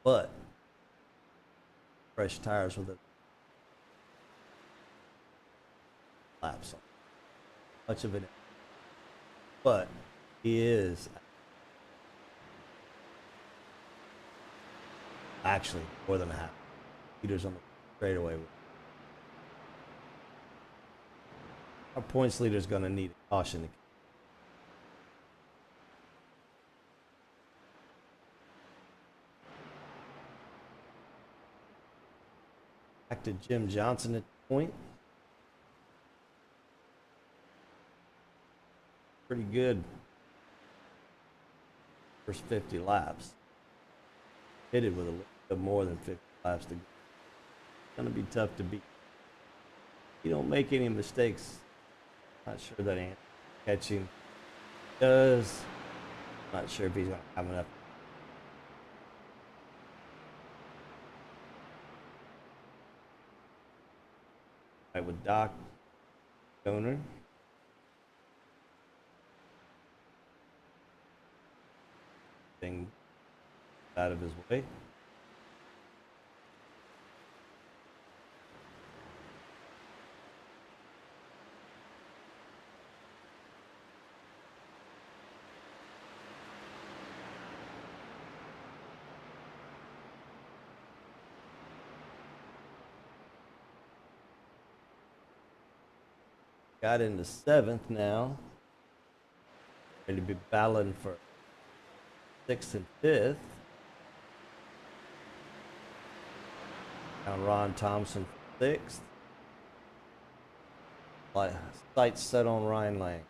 But fresh tires with it. Laps on. Much of it. But he is actually more than a half. Leaders on the straightaway. Our points leader is going to need a caution. Back to Jim Johnson at the point. Pretty good. First 50 laps. Hit it with a little bit more than 50 laps to go. It's going to be tough to beat. You don't make any mistakes. Not sure that Anthony catching does. Not sure if he's going to have enough. Right with Doc Donor. Thing out of his way. Got into 7th now. Ready to be battling for 6th and 5th. Now Ron Thompson for 6th. Sights set on Ryan Lang.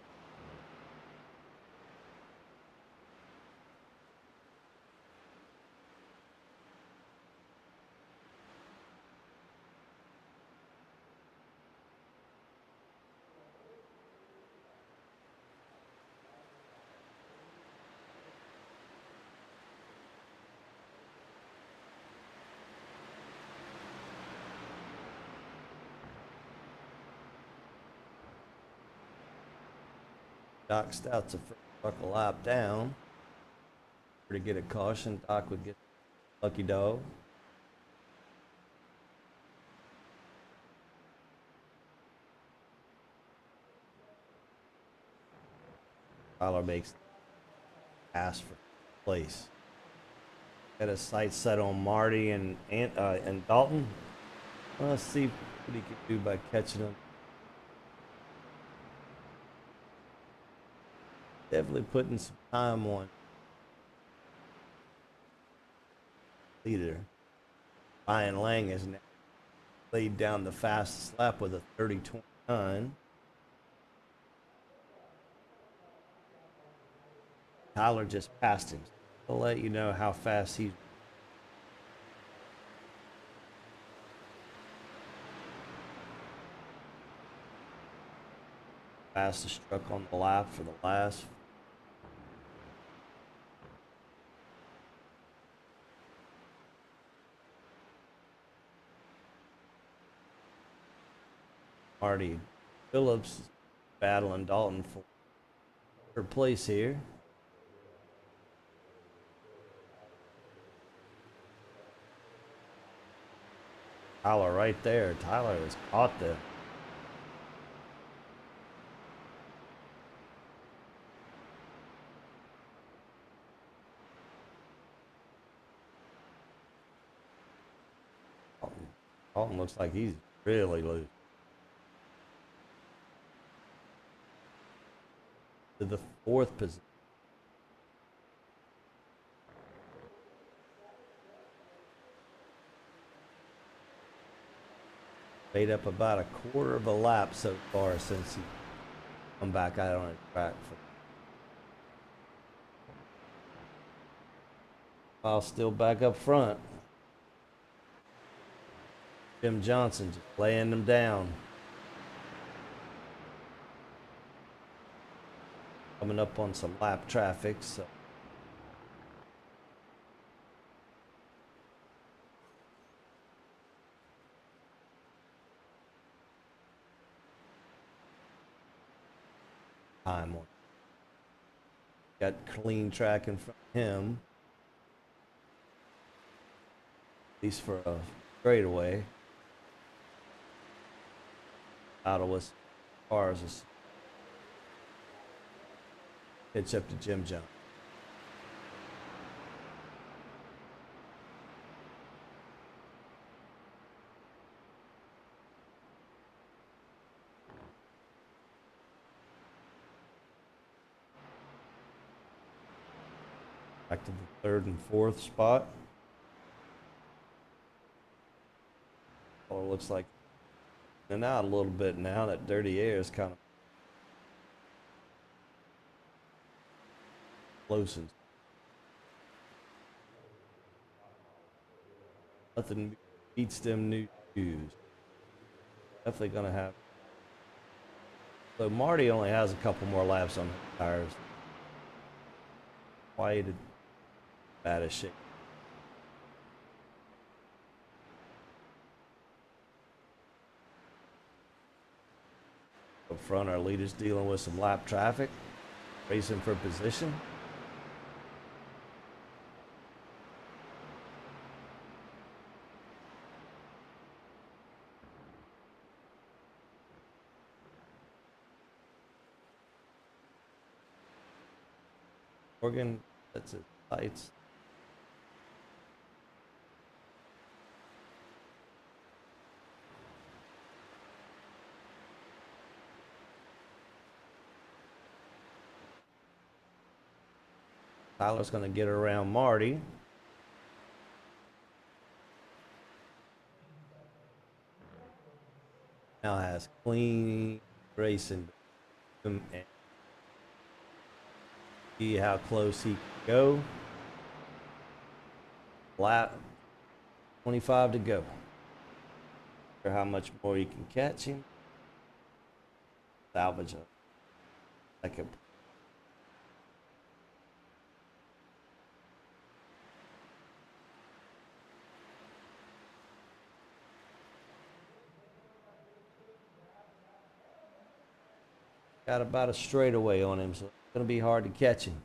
Doc Stout's a buckle lap down. To get a caution, Doc would get lucky dog. Tyler makes pass for place. Got his sights set on Marty and Dalton. Let's see what he can do by catching him. Definitely putting some time on leader. Ryan Lang has now laid down the fastest lap with a 30.29. Tyler just passed him. I'll let you know how fast he's. Fastest truck on the lap for the last. Marty Phillips battling Dalton for third place here. Tyler right there. Tyler has caught the. Dalton looks like he's really loose. To the 4th position. Made up about a quarter of a lap so far since he come back out on the track. While still back up front. Jim Johnson just laying them down. Coming up on some lap traffic, so. Time on. Got clean track in front of him. At least for a straightaway. Ottawa's cars is pitch up to Jim Johnson. Back to the 3rd and 4th spot. Or looks like in and out a little bit now. That dirty air is kind of loosened. Nothing beats them new shoes. Definitely gonna have. So Marty only has a couple more laps on his tires. White, bad as shit. Up front, our leader's dealing with some lap traffic, racing for position. Morgan, that's his sights. Tyler's going to get around Marty. Now has clean racing. And see how close he can go. Lap 25 to go. Or how much more you can catch him. Salvage a second. Got about a straightaway on him, so it's going to be hard to catch him.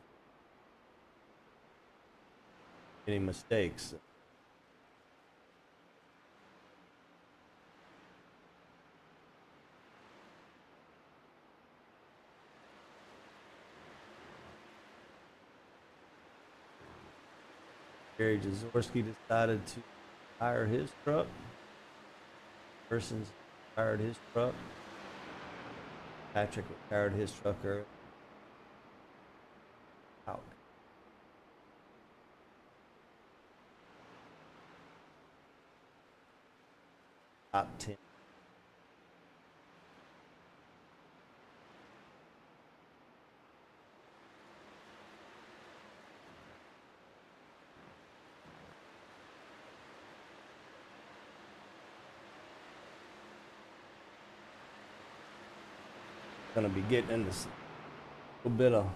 Any mistakes? Gary Jaworski decided to tire his truck. Persons tired his truck. Patrick retired his truck early. Out. Top 10. Going to be getting into a little bit of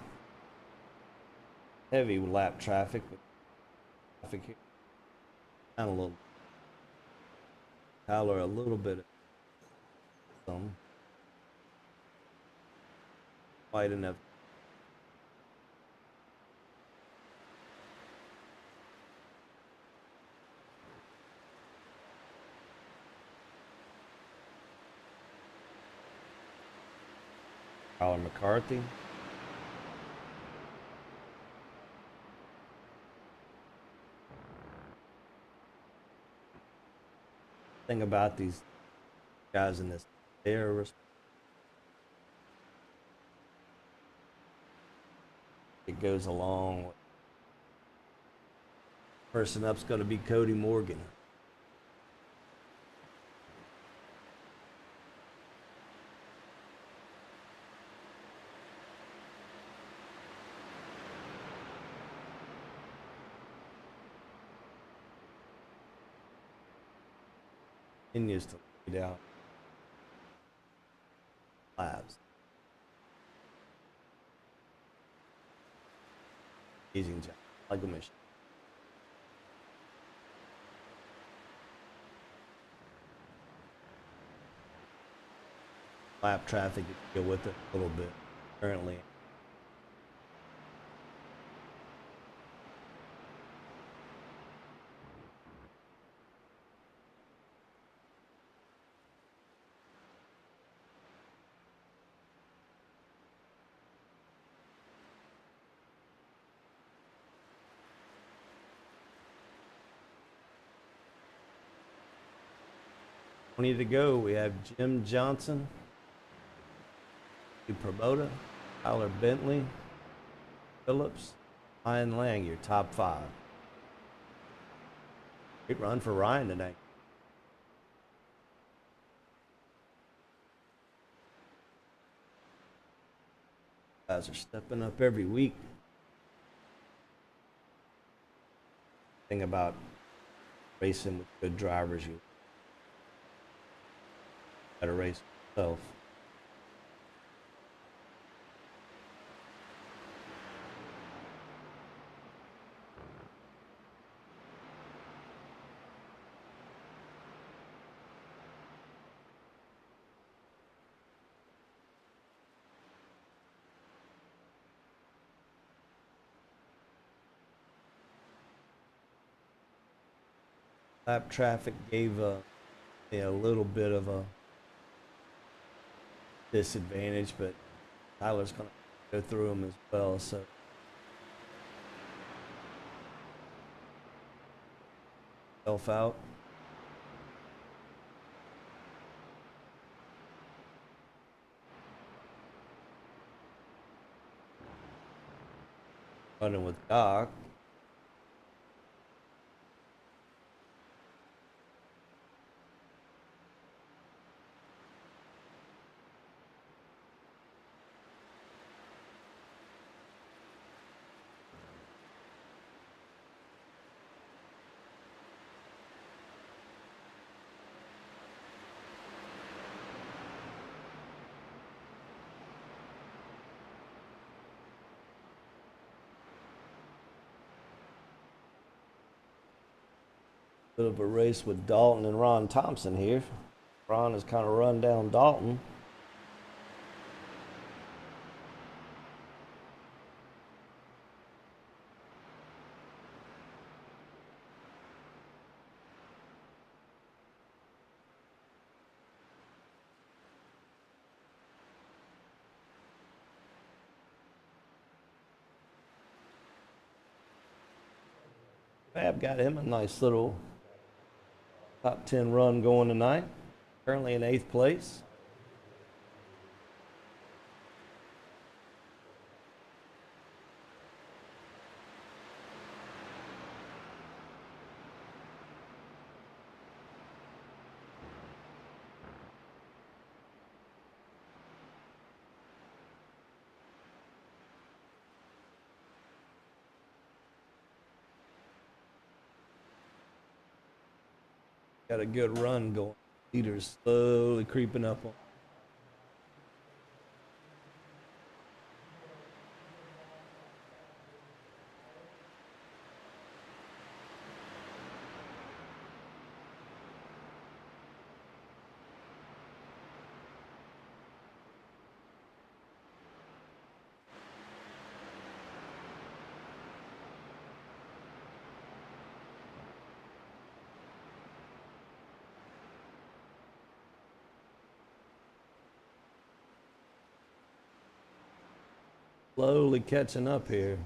heavy lap traffic, but traffic here down a little. Tyler a little bit of some. Quite enough. Tyler McCarthy. Thing about these guys in this, they're it goes along. Person up's going to be Cody Morgan. Continues to lead out labs. Amazing job, like a mission. Lap traffic, you can go with it a little bit currently. Twenty to go. We have Jim Johnson, Promoter, Tyler Bentley, Phillips, Ryan Lang, your top 5. Great run for Ryan tonight. Guys are stepping up every week. Thing about racing with good drivers, you gotta race yourself. Lap traffic gave me a little bit of a disadvantage, but Tyler's gonna go through them as well. So self out. Running with Doc. Bit of a race with Dalton and Ron Thompson here. Ron has kind of run down Dalton. Fab got him a nice little top 10 run going tonight. Currently in 8th place. Got a good run going. Leaders slowly creeping up on. Slowly catching up here.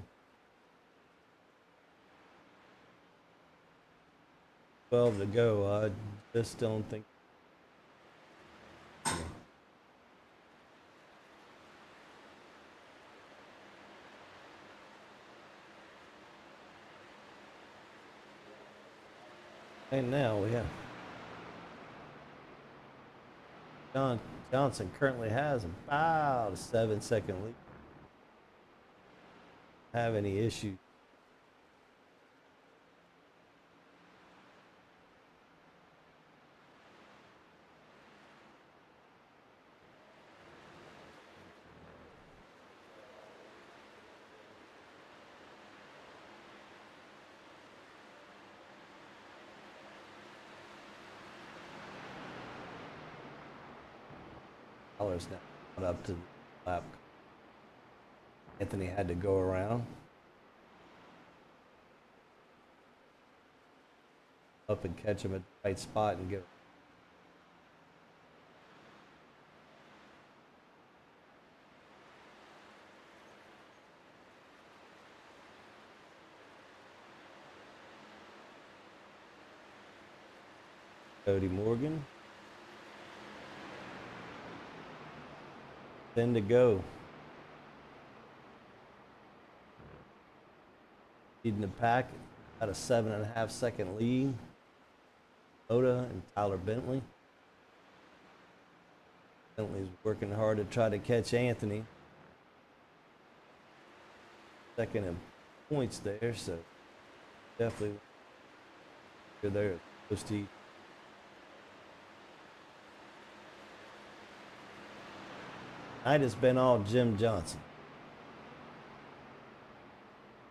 12 to go. I just don't think. And now we have Johnson currently has about a 7-second lead. Have any issues? Tyler's now up to the lap. Anthony had to go around. Up and catch him at the right spot and get. Cody Morgan. 10 to go. Leading the pack at a 7.5-second lead. Oda and Tyler Bentley. Bentley's working hard to try to catch Anthony. second in points there, so definitely you're there close to. Night has been all Jim Johnson.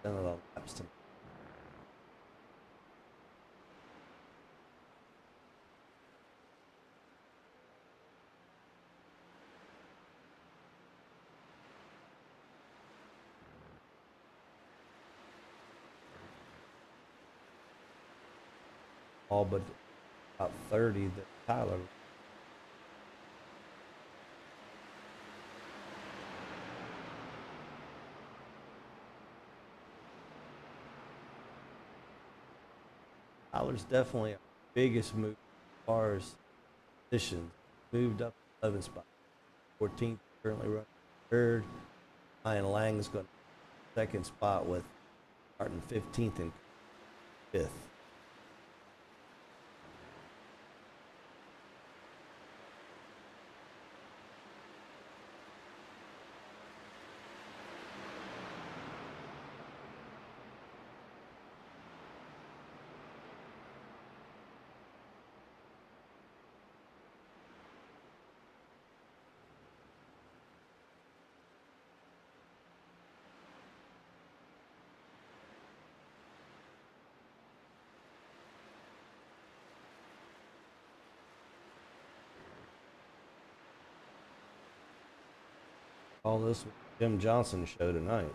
Done a lot of laps tonight. All but about 30 that Tyler. Tyler's definitely our biggest move as far as positions. Moved up 11 spots. 14th, currently running third. Ryan Lang is going to second spot with Martin 15th and 5th. All this was Jim Johnson show tonight.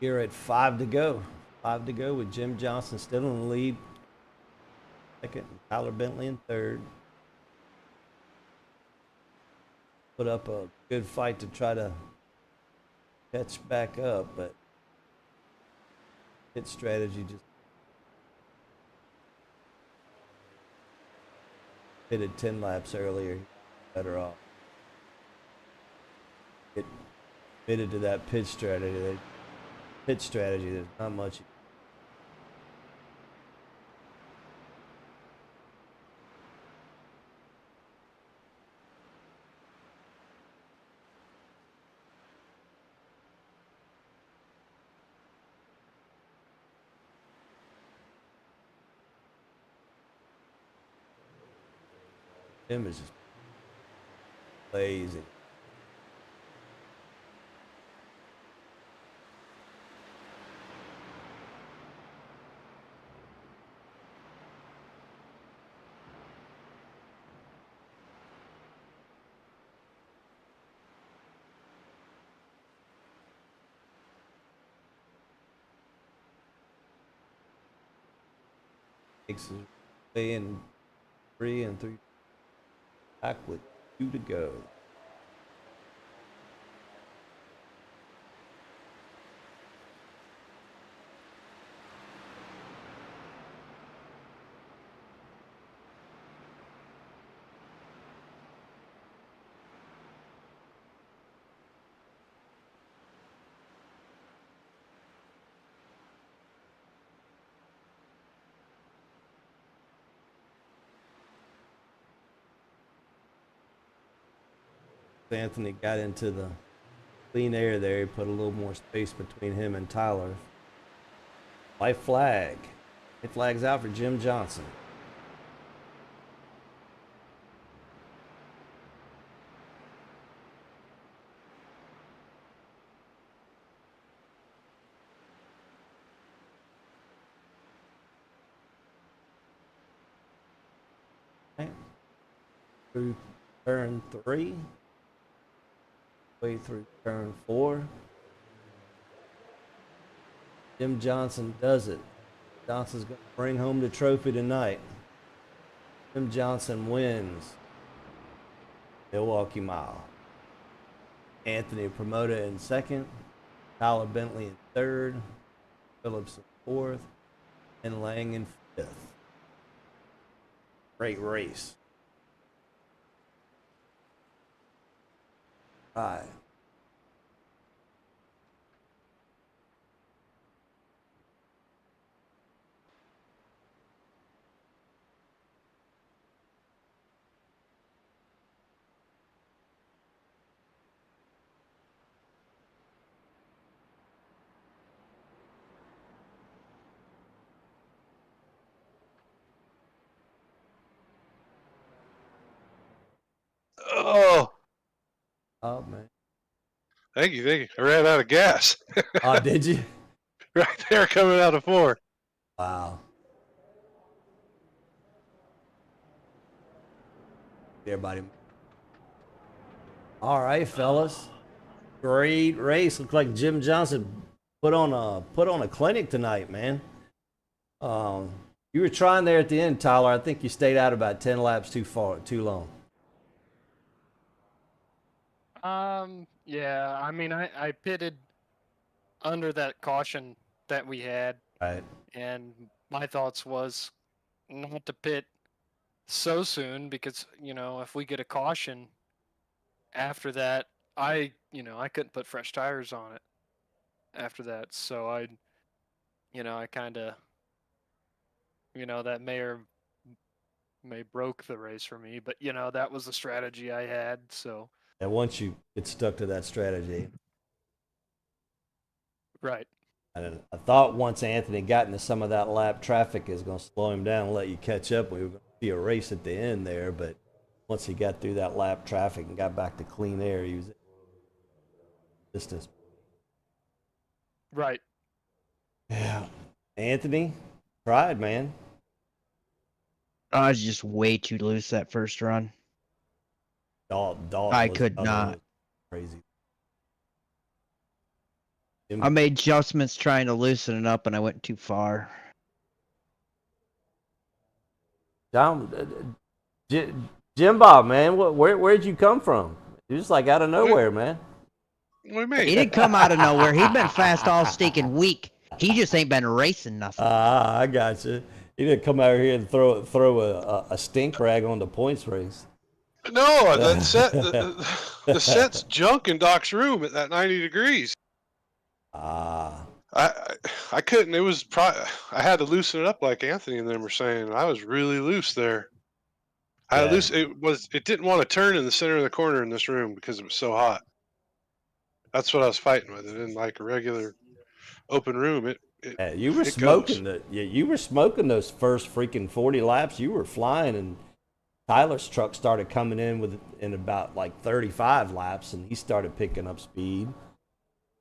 Here at 5 to go. 5 to go with Jim Johnson still in the lead. Second, and Tyler Bentley in third. Put up a good fight to try to catch back up, but hit strategy just hit it 10 laps earlier. Better off. It committed to that pitch strategy. There's not much. Jim is just lazy. Takes his way in 3 and 3 back with 2 to go. Anthony got into the clean air there. He put a little more space between him and Tyler. White flag. White flag's out for Jim Johnson. Okay. Through turn 3. Way through turn 4. Jim Johnson does it. Johnson's going to bring home the trophy tonight. Jim Johnson wins Milwaukee Mile. Anthony Promoter in second. Tyler Bentley in third. Phillips in fourth. And Lang in fifth. Great race. All right. Oh, Oh man. thank you, thank you. I ran out of gas Oh, did you? right there coming out of 4. Wow. Everybody. All right, fellas. Great race. Looks like Jim Johnson put on a clinic tonight, man. You were trying there at the end, Tyler. I think you stayed out about 10 laps too long. Yeah, I mean, I pitted under that caution that we had, Right. and my thoughts was not to pit so soon because, if we get a caution after that, I couldn't put fresh tires on it after that. So I kind of, that may broke the race for me, but that was the strategy I had. So, And once you get stuck to that strategy, right. I thought once Anthony got into some of that lap traffic is going to slow him down and let you catch up. We were going to see a race at the end there, but once he got through that lap traffic and got back to clean air, he was distance. Right. Yeah. Anthony, tried, man. I was just way too loose that first run. Dalton I was could another not. crazy. I made adjustments trying to loosen it up, and I went too far. John, Jim Bob, man, where'd you come from? You're just like out of nowhere, man. What do you He mean? didn't come out of nowhere. He'd been fast all stinking week. He just ain't been racing nothing. I got you. He didn't come out here and throw a stink rag on the points race. No, that set the set's junk in Doc's room at that 90 degrees. Ah, I couldn't. It was I had to loosen it up like Anthony and them were saying. I was really loose there. I yeah. loose. It didn't want to turn in the center of the corner in this room because it was so hot. That's what I was fighting with. It didn't like a regular open room. Yeah, you were it goes. smoking you were smoking those first freaking 40 laps. You were flying, and Tyler's truck started coming in about like 35 laps, and he started picking up speed.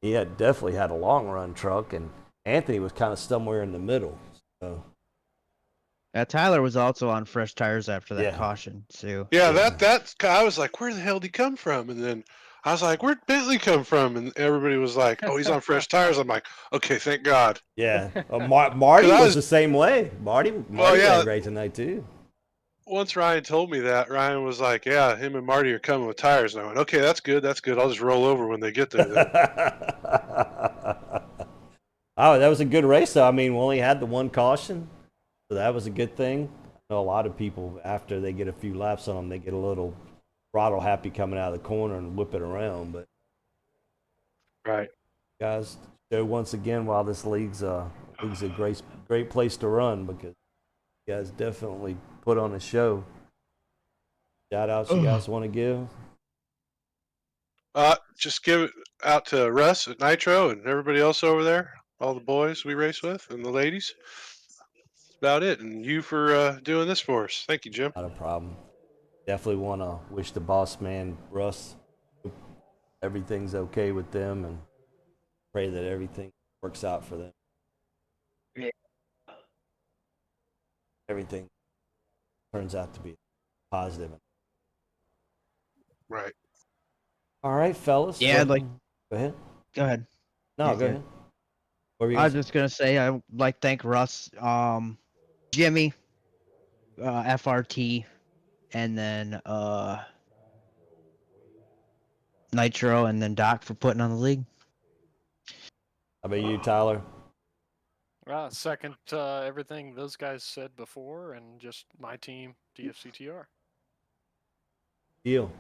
He had definitely had a long run truck, and Anthony was kind of somewhere in the middle. So Tyler was also on fresh tires after that Yeah. caution, too. Yeah, Yeah. that I was like, where the hell did he come from? And then I was like, where'd Bentley come from? And everybody was like, oh, he's on fresh tires. I'm like, okay, thank God. Yeah, Marty 'Cause I was was- the same way. Marty yeah. ran great tonight too. Once Ryan told me that, Ryan was like, yeah, him and Marty are coming with tires. And I went, okay, that's good. That's good. I'll just roll over when they get there then. Oh, that was a good race though. I mean, we only had the one caution, so that was a good thing. I know a lot of people after they get a few laps on them, they get a little throttle happy coming out of the corner and whip it around. But Right. guys, show once again why this league's a great place to run, because you guys definitely put on a show. Shout outs you guys want to give? Just give it out to Russ at Nitro and everybody else over there, all the boys we race with and the ladies. That's about it. And you for doing this for us. Thank you, Jim. Not a problem. Definitely want to wish the boss man, Russ, everything's okay with them, and pray that everything works out for them. Yeah. Everything turns out to be positive. Right. All right, fellas. Yeah, I'd like. Go ahead. Go ahead. No, You're go good. ahead. What were you I gonna was say? just gonna say I'd like to thank Russ, Jimmy, FRT, and then Nitro, and then Doc for putting on the league. How about you, Tyler? Second everything those guys said before, and just my team DFCTR. Deal.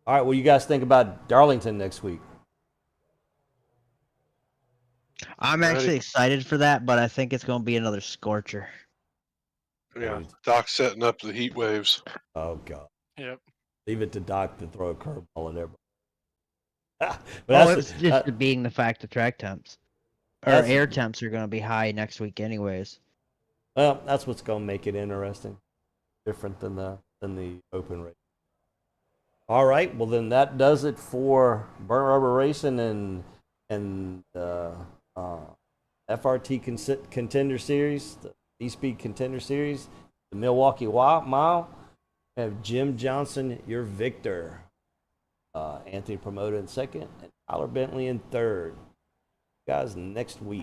All right. What do you guys think about Darlington next week? I'm Ready. actually excited for that, but I think it's going to be another scorcher. Yeah, Doc's setting up the heat waves. Oh God. Yep. Leave it to Doc to throw a curveball at everybody. but Oh, it's just being the fact the track temps or that's- air temps are going to be high next week, anyways. well, that's what's going to make it interesting, different than the open race. All right, well then that does it for Burnt Rubber Racing and FRT Contender Series, the E-Speed Contender Series, the Milwaukee Mile. We have Jim Johnson, your victor. Anthony Promoter in second, and Tyler Bentley in third. Guys, next week.